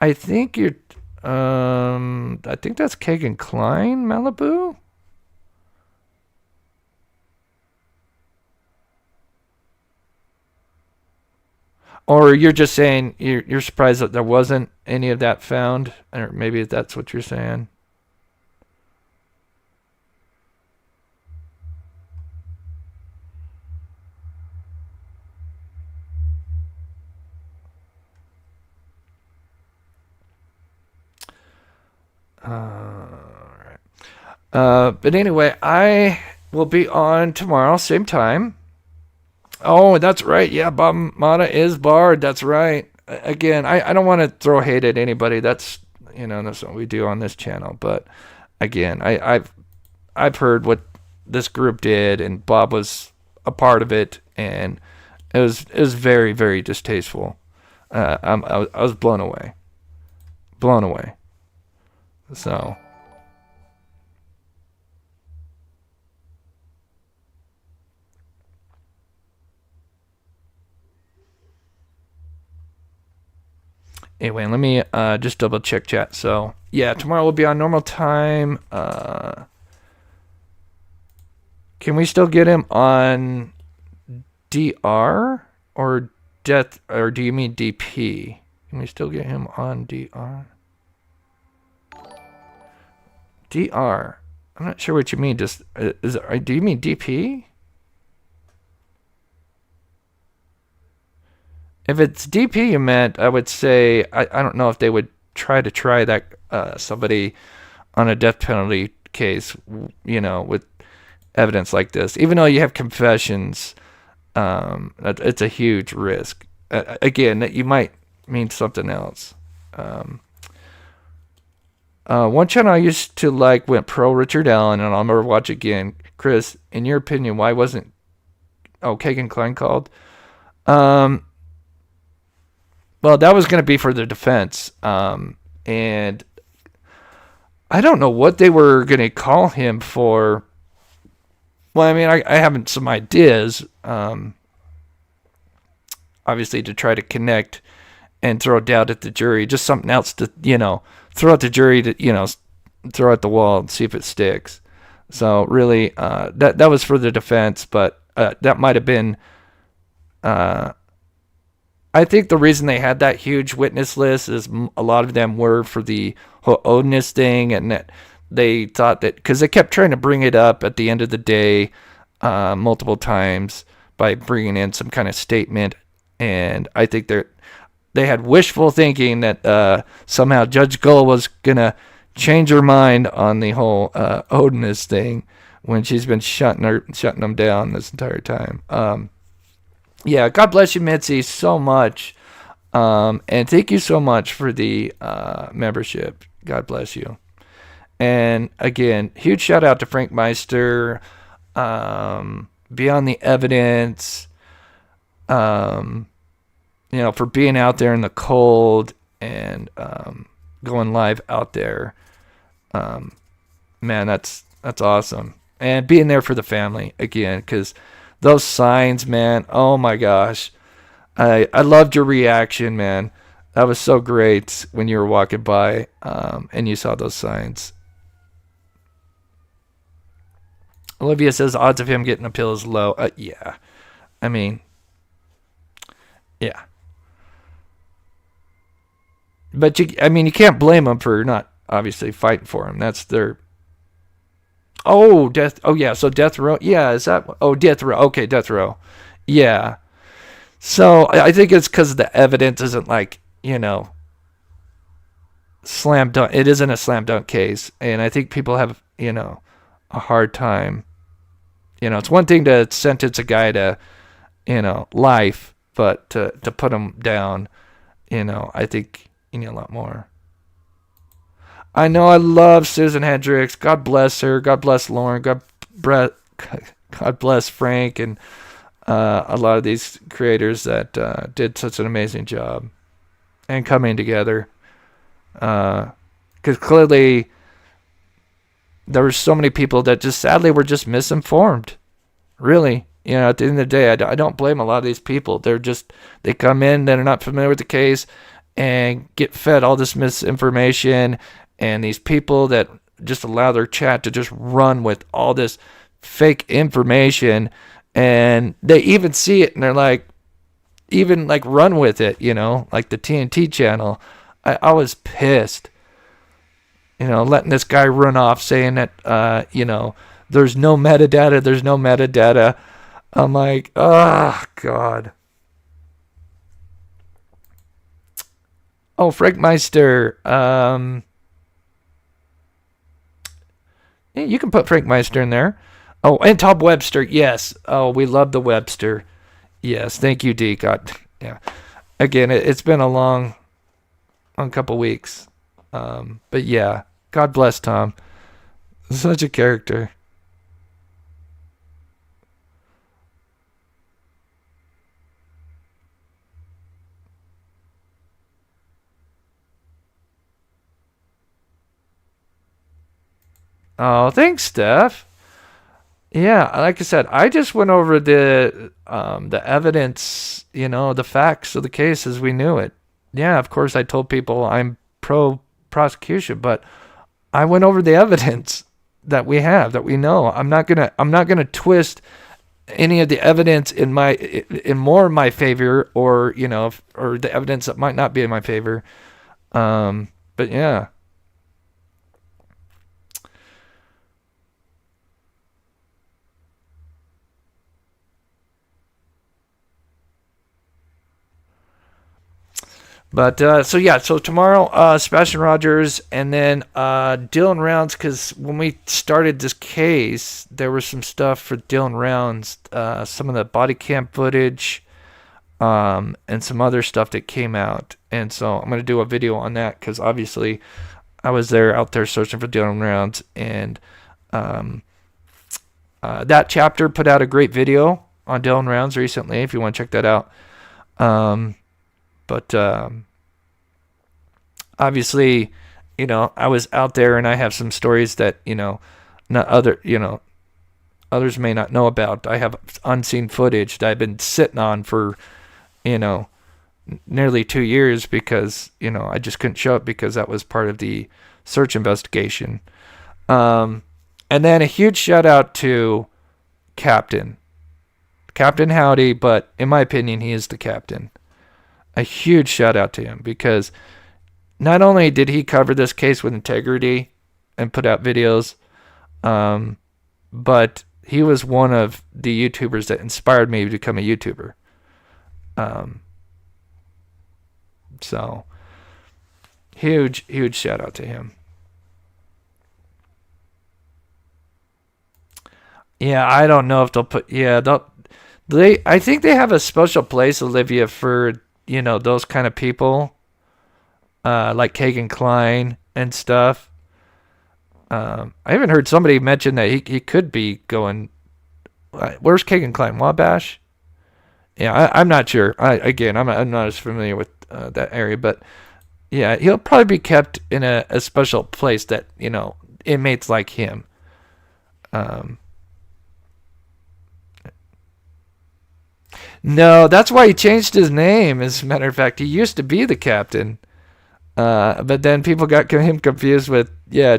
I think I think that's Kagan Klein, Malibu. Or you're just saying you're surprised that there wasn't any of that found, or maybe that's what you're saying. Alright. But anyway, I will be on tomorrow, same time. Oh, that's right. Yeah, Bob Mata is barred. That's right. Again, I don't want to throw hate at anybody. That's that's what we do on this channel. But again, I've heard what this group did, and Bob was a part of it, and it was very, very distasteful. I was blown away. So. Anyway, let me just double check chat. So, yeah, tomorrow we'll be on normal time. Can we still get him on DR or death, or do you mean DP? Can we still get him on DR? DR. I'm not sure what you mean. Just do you mean DP? If it's DP you meant, I would say I don't know if they would try that somebody on a death penalty case, with evidence like this. Even though you have confessions, it's a huge risk. Again, that you might mean something else. One channel I used to like went pro Richard Allen, and I'll never watch again. Chris, in your opinion, why wasn't Kagan Klein called? Well, that was going to be for the defense, and I don't know what they were going to call him for. Well, I mean, I have some ideas, obviously, to try to connect and throw doubt at the jury. Just something else to, throw at the jury to, throw at the wall and see if it sticks. So really, that was for the defense, but that might have been. I think the reason they had that huge witness list is a lot of them were for the whole Odinist thing, and that they thought that because they kept trying to bring it up at the end of the day multiple times by bringing in some kind of statement, and I think they had wishful thinking that somehow Judge Gull was gonna change her mind on the whole Odinist thing when she's been shutting them down this entire time. Yeah, God bless you, Mitzi, so much. And thank you so much for the membership. God bless you. And again, huge shout out to Frank Meister, Beyond the Evidence, for being out there in the cold and going live out there. Man, that's awesome. And being there for the family again, because those signs, man, oh my gosh. I loved your reaction, man. That was so great when you were walking by and you saw those signs. Olivia says odds of him getting a pill is low. Yeah. I mean, yeah. But you can't blame them for not obviously fighting for him. That's their. Oh, death. Oh, yeah. So death row. Yeah. Is that? Oh, death row. Okay, death row. Yeah. So I think it's because the evidence isn't like, slam dunk. It isn't a slam dunk case. And I think people have, a hard time. It's one thing to sentence a guy to, life, but to put him down, I think you need a lot more. I know I love Susan Hendricks. God bless her. God bless Lauren. God bless Frank and a lot of these creators that did such an amazing job and coming together. Because clearly there were so many people that just sadly were just misinformed. Really. At the end of the day, I don't blame a lot of these people. They come in, they're not familiar with the case and get fed all this misinformation. And these people that just allow their chat to just run with all this fake information, and they even see it and they're like, even like run with it, like the TNT channel. I was pissed, letting this guy run off saying that, there's no metadata. I'm like, oh, God. Oh, Frank Meister. You can put Frank Meister in there. Oh, and Tom Webster. Yes. Oh, we love the Webster. Yes. Thank you, D. God. Yeah. Again, it's been a long couple weeks. But yeah, God bless Tom. Such a character. Oh, thanks, Steph. Yeah, like I said, I just went over the evidence, the facts of the case as we knew it. Yeah, of course, I told people I'm pro prosecution, but I went over the evidence that we have, that we know. I'm not gonna twist any of the evidence in more in my favor, or or the evidence that might not be in my favor. But yeah. But so tomorrow, Sebastian Rogers, and then Dylan Rounds, because when we started this case, there was some stuff for Dylan Rounds, some of the body cam footage, and some other stuff that came out. And so I'm going to do a video on that, because obviously I was out there searching for Dylan Rounds, and that chapter put out a great video on Dylan Rounds recently, if you want to check that out. But obviously, I was out there and I have some stories that, not other, others may not know about. I have unseen footage that I've been sitting on for, nearly 2 years because, I just couldn't show it because that was part of the search investigation. And then a huge shout out to Captain Howdy, but in my opinion, he is the captain. A huge shout out to him because not only did he cover this case with integrity and put out videos, but he was one of the YouTubers that inspired me to become a YouTuber. So huge shout out to him. Yeah, I don't know if they'll put. Yeah, I think they have a special place, Olivia, for those kind of people, like Kagan Klein and stuff. I even heard somebody mention that he could be going. Where's Kagan Klein? Wabash? Yeah, I'm not sure. I'm not as familiar with that area, but yeah, he'll probably be kept in a special place that inmates like him. No, that's why he changed his name. As a matter of fact, he used to be the captain, but then people got him confused with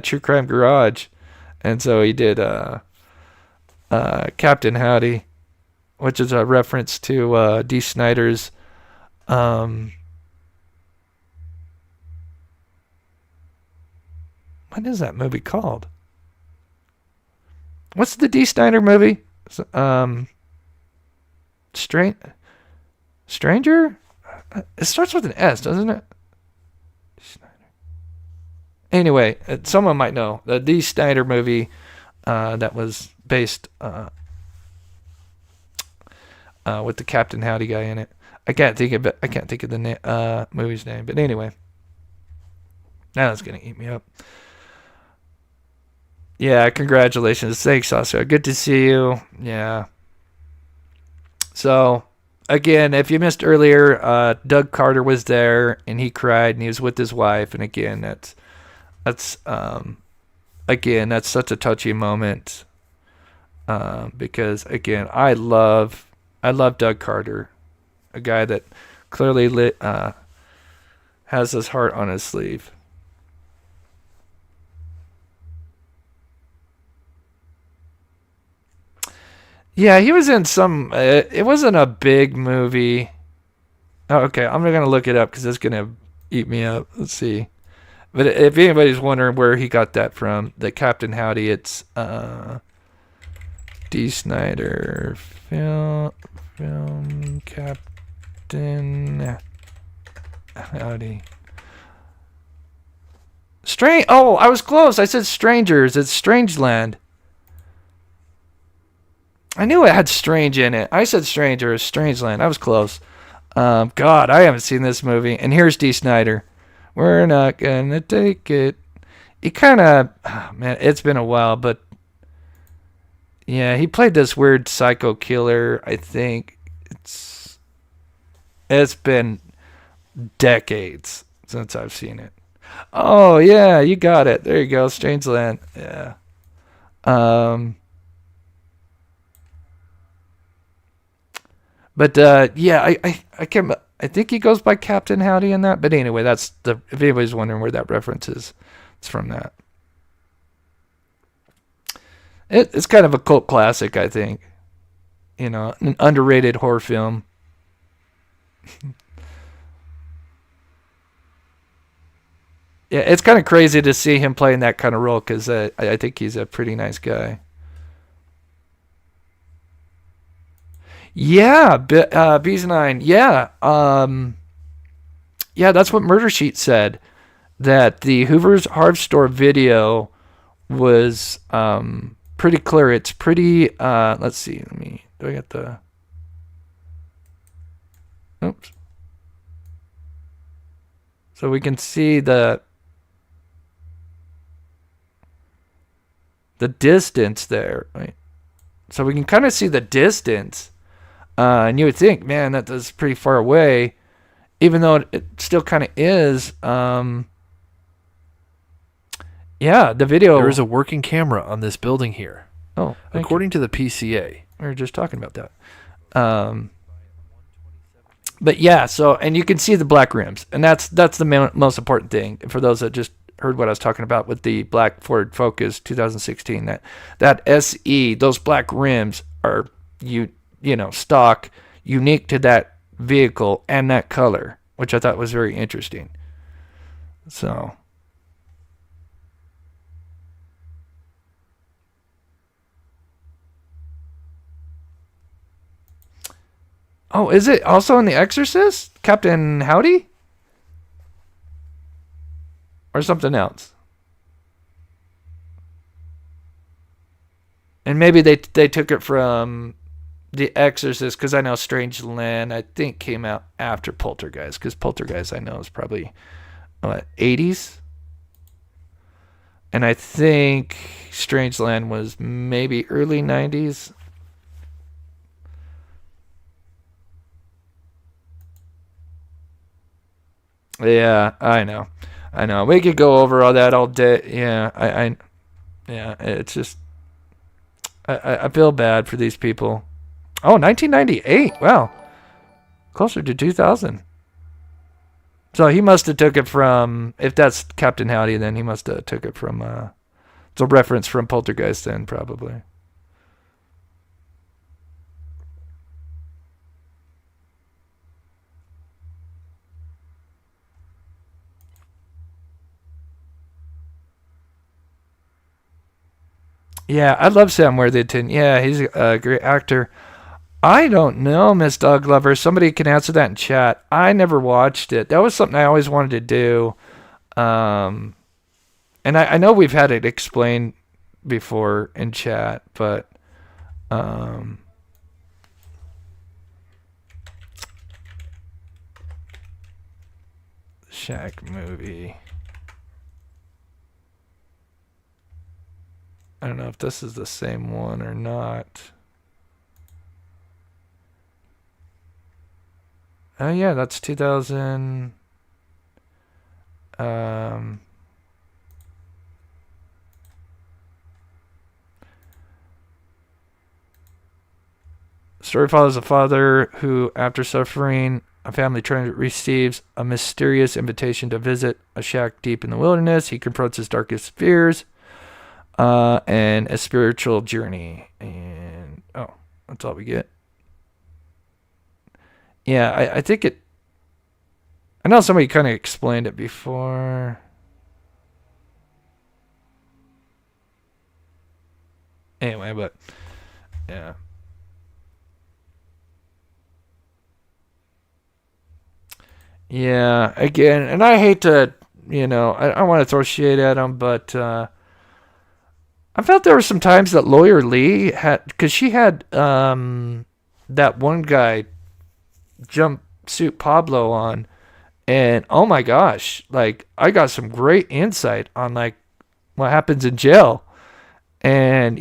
True Crime Garage, and so he did Captain Howdy, which is a reference to Dee Snider's what is that movie called? What's the Dee Snider movie? Stranger? It starts with an S, doesn't it? Anyway, someone might know. The Dee Snider movie that was based with the Captain Howdy guy in it. I can't think of the movie's name. But anyway. Now that's going to eat me up. Yeah, congratulations. Thanks, Sasha. Good to see you. Yeah. So, again, if you missed earlier, Doug Carter was there, and he cried, and he was with his wife. And again, that's such a touchy moment, because again, I love Doug Carter, a guy that clearly has his heart on his sleeve. Yeah, he was in some. It wasn't a big movie. Oh, okay, I'm going to look it up because it's going to eat me up. Let's see. But if anybody's wondering where he got that from, the Captain Howdy, it's Dee Snider film Captain Howdy. Oh, I was close. I said Strangers. It's Strangeland. I knew it had strange in it. I said Stranger, Strangeland. I was close. God, I haven't seen this movie. And here's Dee Snider. We're not gonna take it. He kind of, man, it's been a while, but yeah, he played this weird psycho killer. I think it's been decades since I've seen it. Oh yeah, you got it. There you go, Strangeland. Yeah. But yeah, I can't. I think he goes by Captain Howdy in that. But anyway, if anybody's wondering where that reference is, it's from that. It's kind of a cult classic, I think. An underrated horror film. Yeah, it's kind of crazy to see him playing that kind of role because I think he's a pretty nice guy. Yeah, Bees 9. Yeah, yeah, that's what Murder Sheet said. That the Hoover's Harv Store video was pretty clear. It's pretty. Let's see. Do I get the? Oops. So we can see the distance there. Right? So we can kind of see the distance. And you would think, man, that's pretty far away, even though it still kind of is. Yeah, the video. There is a working camera on this building here. Oh, According to the PCA. we were just talking about that. But yeah, so, and you can see the black rims, and that's the most important thing for those that just heard what I was talking about with the black Ford Focus 2016. That SE, those black rims are stock, unique to that vehicle and that color, which I thought was very interesting. So. Oh, is it also in The Exorcist? Captain Howdy? Or something else? And maybe they took it from The Exorcist, because I know Strangeland, I think, came out after Poltergeist, because Poltergeist, I know, is probably, 80s? And I think Strangeland was maybe early 90s. Yeah, I know. We could go over all that all day. Yeah, yeah, it's just, I feel bad for these people. Oh, 1998. Wow. Closer to 2000. So he must have took it from, if that's Captain Howdy, then he must have took it from, it's a reference from Poltergeist then, probably. Yeah, I love Sam Worthington. Yeah, he's a great actor. I don't know, Miss Dog Lover. Somebody can answer that in chat. I never watched it. That was something I always wanted to do. And I know we've had it explained before in chat, but Shaq movie. I don't know if this is the same one or not. Oh yeah, that's 2000. Story follows a father who, after suffering a family tragedy, receives a mysterious invitation to visit a shack deep in the wilderness. He confronts his darkest fears. And a spiritual journey. And, that's all we get. Yeah, I think it, I know somebody kind of explained it before. Anyway, but, yeah. Yeah, again, and I hate to, I want to throw shade at them, but, I felt there were some times that Lawyer Lee had, because she had that one guy, Jumpsuit Pablo, on, and oh my gosh, like, I got some great insight on, like, what happens in jail. And,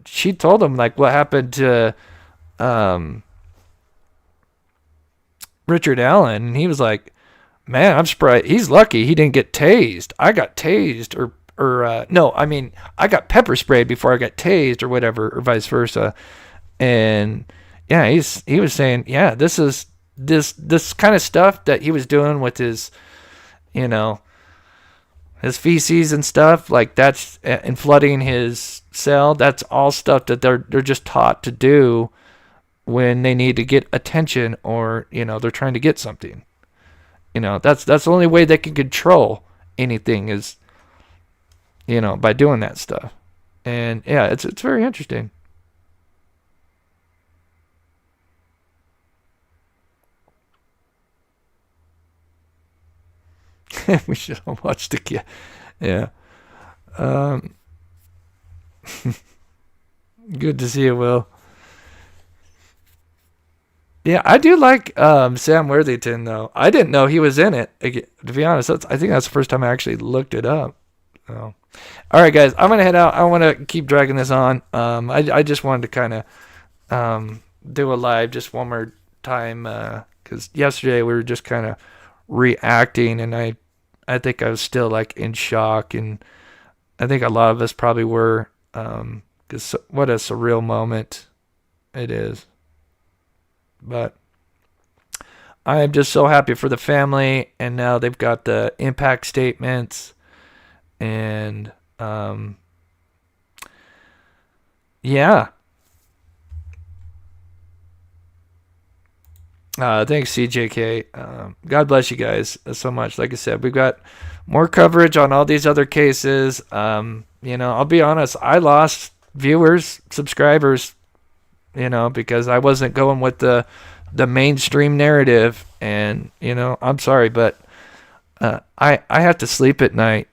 she told him, like, what happened to Richard Allen, and he was like, man, I'm surprised. He's lucky he didn't get tased. I got tased, I got pepper sprayed before I got tased or whatever, or vice versa. And yeah, he was saying, yeah, this is this kind of stuff that he was doing with his, his feces and stuff, like that's, and flooding his cell. That's all stuff that they're just taught to do when they need to get attention, or, they're trying to get something. That's the only way they can control anything is, by doing that stuff. And yeah, it's very interesting. We should all watch the kid. Yeah. Good to see you, Will. Yeah, I do like Sam Worthington, though. I didn't know he was in it. To be honest, I think that's the first time I actually looked it up. So. All right, guys, I'm going to head out. I want to keep dragging this on. I just wanted to kind of do a live just one more time, because yesterday we were just kind of reacting, and I think I was still like in shock, and I think a lot of us probably were, because what a surreal moment it is. But I am just so happy for the family, and now they've got the impact statements, and yeah. Thanks, CJK. God bless you guys so much. Like I said, we've got more coverage on all these other cases. I'll be honest, I lost viewers, subscribers, because I wasn't going with the mainstream narrative. And, I'm sorry, but I have to sleep at night,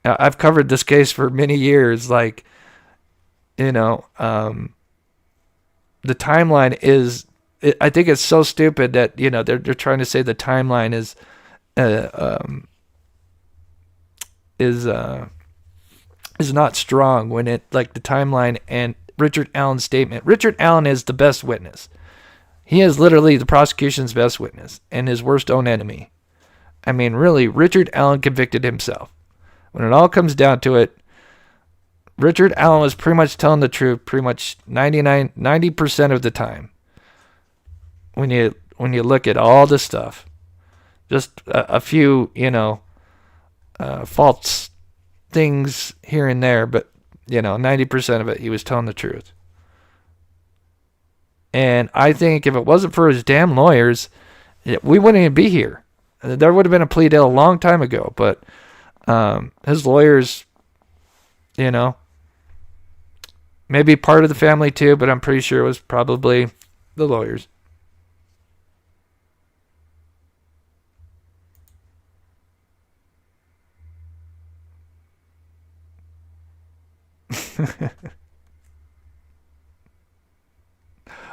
I've covered this case for many years. Like, the timeline is... I think it's so stupid that they're trying to say the timeline is not strong when it, like, the timeline and Richard Allen's statement. Richard Allen is the best witness. He is literally the prosecution's best witness and his worst own enemy. I mean, really, Richard Allen convicted himself. When it all comes down to it, Richard Allen was pretty much telling the truth pretty much 90% of the time. When you look at all this stuff, just a few, false things here and there, but 90% of it, he was telling the truth. And I think if it wasn't for his damn lawyers, we wouldn't even be here. There would have been a plea deal a long time ago, but his lawyers, maybe part of the family too, but I'm pretty sure it was probably the lawyers.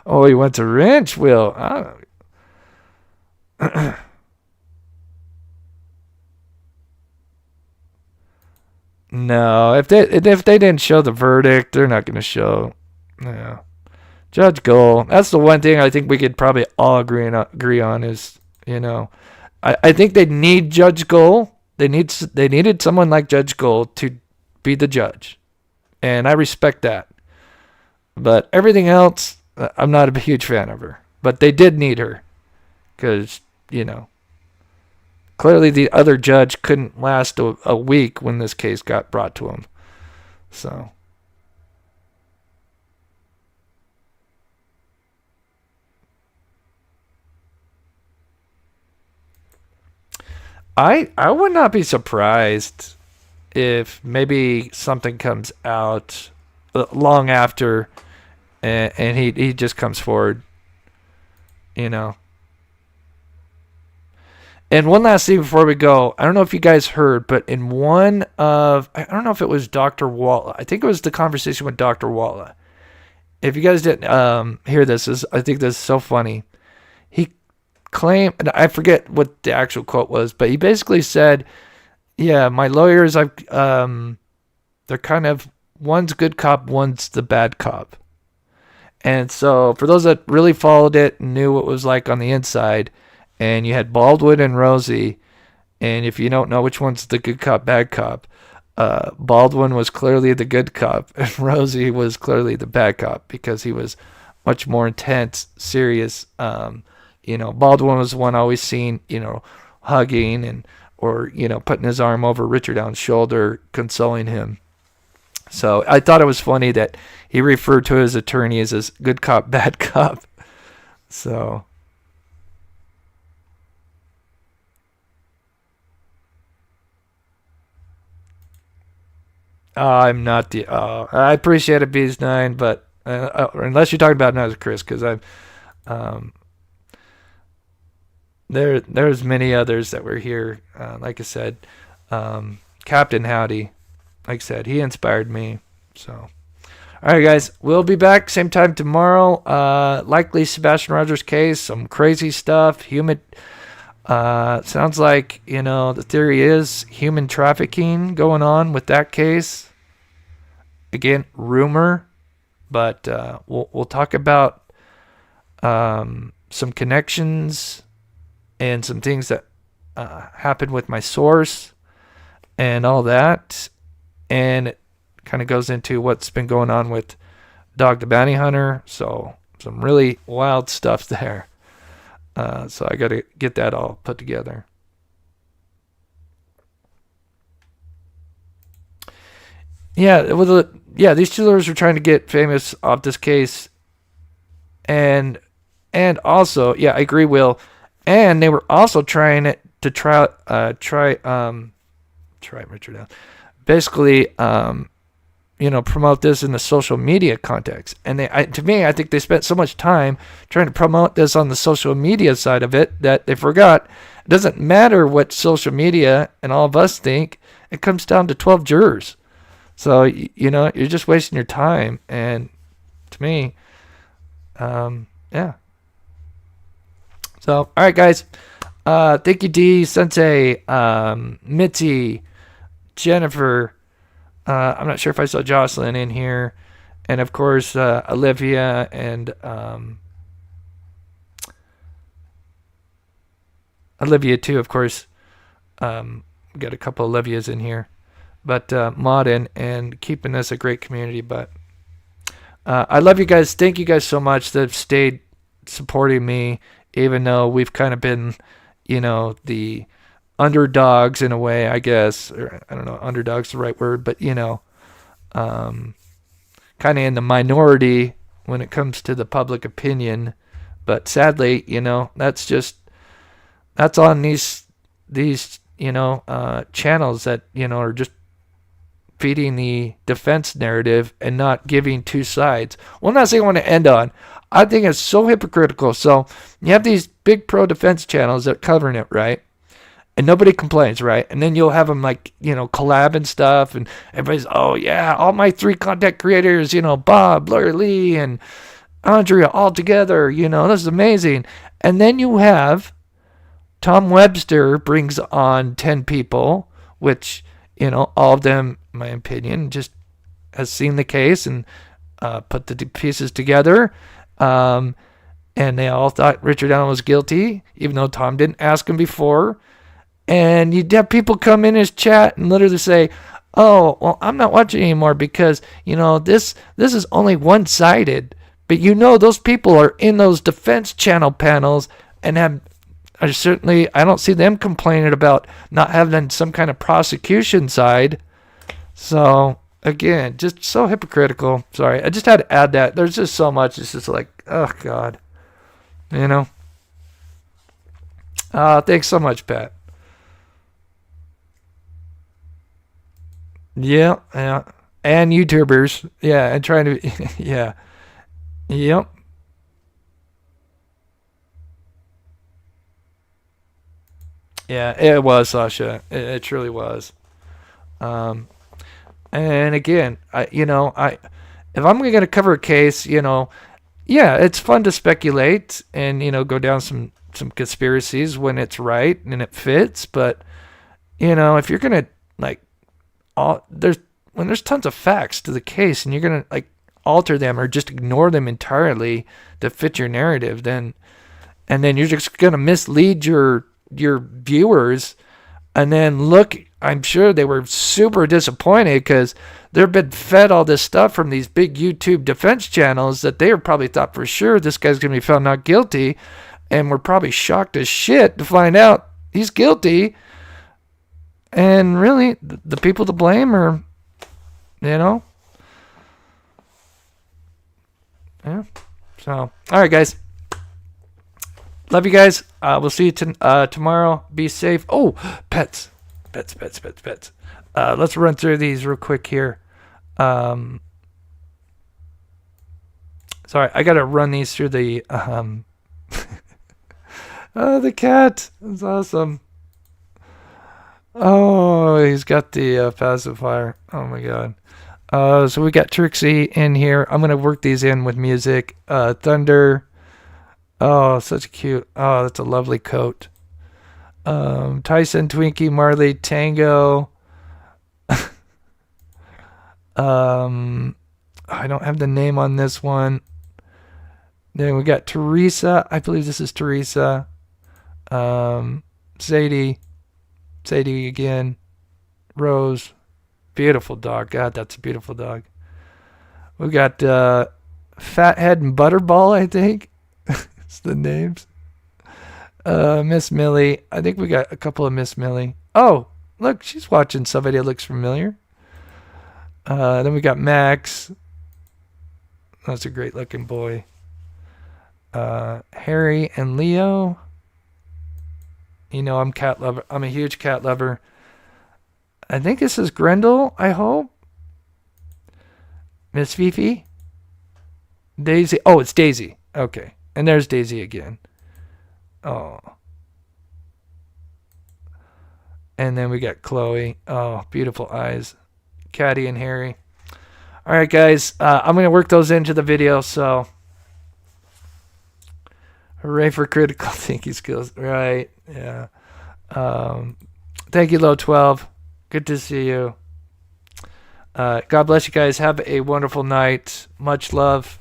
Oh, he went to wrench, Will. No, if they didn't show the verdict, they're not going to show. Yeah. Judge Gold. That's the one thing I think we could probably all agree on is, I think they need Judge Gold. They needed someone like Judge Gold to be the judge. And I respect that. But everything else, I'm not a huge fan of her. But they did need her. Because, clearly the other judge couldn't last a week when this case got brought to him. So. I would not be surprised if maybe something comes out long after and he just comes forward, And one last thing before we go, I don't know if you guys heard, but in one of, I don't know if it was Dr. Walla. I think it was the conversation with Dr. Walla. If you guys didn't hear this, I think this is so funny. He claimed, and I forget what the actual quote was, but he basically said, yeah, my lawyers, they're kind of, one's good cop, one's the bad cop. And so for those that really followed it and knew what it was like on the inside, and you had Baldwin and Rosie, and if you don't know which one's the good cop, bad cop, Baldwin was clearly the good cop, and Rosie was clearly the bad cop because he was much more intense, serious. Baldwin was the one always seen, hugging or putting his arm over Richard Allen's shoulder, consoling him. So I thought it was funny that he referred to his attorney as his good cop, bad cop. So. I'm not the. I appreciate it, Bees9, but unless you're talking about another Chris, because there's many others that were here. Like I said, Captain Howdy, like I said, he inspired me. So, all right, guys, we'll be back same time tomorrow. Likely Sebastian Rogers case, some crazy stuff. Sounds like, the theory is human trafficking going on with that case. Again, rumor, but we'll talk about some connections and some things that happened with my source and all that. And kind of goes into what's been going on with Dog the Bounty Hunter. So some really wild stuff there. So I got to get that all put together. Yeah, these two lawyers were trying to get famous off this case, and also, yeah, I agree, Will, and they were also trying to try Richard out, basically, promote this in the social media context, and I think they spent so much time trying to promote this on the social media side of it that they forgot it doesn't matter what social media and all of us think. It comes down to 12 jurors. So, you're just wasting your time. And to me, yeah. So, all right, guys. Thank you, D, Sensei, Mitzi, Jennifer. I'm not sure if I saw Jocelyn in here. And, of course, Olivia and Olivia, too, of course. Got a couple of Olivias in here. But modding and keeping this a great community. But I love you guys. Thank you guys so much that have stayed supporting me, even though we've kind of been, the underdogs in a way, I guess. Or, I don't know, underdog's the right word, but, kind of in the minority when it comes to the public opinion. But sadly, that's on these channels that, are just feeding the defense narrative and not giving two sides. Well, I'm not saying I want to end on. I think it's so hypocritical. So you have these big pro-defense channels that are covering it, right? And nobody complains, right? And then you'll have them collab and stuff. And everybody's, oh, yeah, all my 3 content creators, Bob, Lawyer Lee, and Andrea all together. This is amazing. And then you have Tom Webster brings on 10 people, which, all of them, in my opinion, just has seen the case and put the pieces together. And they all thought Richard Allen was guilty, even though Tom didn't ask him before. And you'd have people come in his chat and literally say, oh, well, I'm not watching anymore because, this is only one-sided. But those people are in those defense channel panels and I don't see them complaining about not having some kind of prosecution side. So, again, just so hypocritical. Sorry, I just had to add that. There's just so much. It's just like, oh, God. Thanks so much, Pat. Yeah. And YouTubers. Yeah, and trying to, yeah. Yep. Yeah, it was, Sasha. It truly was. And again, if I'm going to cover a case, yeah, it's fun to speculate and go down some conspiracies when it's right and it fits. But if you're going to when there's tons of facts to the case and you're going to alter them or just ignore them entirely to fit your narrative, then you're just going to mislead your viewers, and then look, I'm sure they were super disappointed because they've been fed all this stuff from these big YouTube defense channels that they probably thought for sure this guy's going to be found not guilty, and were probably shocked as shit to find out he's guilty. And really, the people to blame are, yeah. So, all right, guys. Love you guys. We'll see you tomorrow. Be safe. Oh, pets. Let's run through these real quick here. Sorry, I got to run these through the... oh, the cat. That's awesome. Oh, he's got the pacifier. Oh, my God. So we got Trixie in here. I'm going to work these in with music. Thunder... Oh, such a cute. Oh, that's a lovely coat. Tyson, Twinkie, Marley, Tango. I don't have the name on this one. Then we got Teresa. I believe this is Teresa. Sadie again. Rose. Beautiful dog. God, that's a beautiful dog. We got Fathead and Butterball, I think. It's the names. Miss Millie. I think we got a couple of Miss Millie. Oh, look, she's watching somebody that looks familiar. Then we got Max. That's a great looking boy. Harry and Leo. You know, I'm cat lover. I'm a huge cat lover. I think this is Grendel, I hope. Miss Fifi. Daisy. Oh, it's Daisy. Okay. And there's Daisy again. Oh. And then we got Chloe. Oh, beautiful eyes. Caddy and Harry. All right, guys. I'm going to work those into the video, so. Hooray for critical thinking skills. Right. Yeah. Thank you, Low 12. Good to see you. God bless you guys. Have a wonderful night. Much love.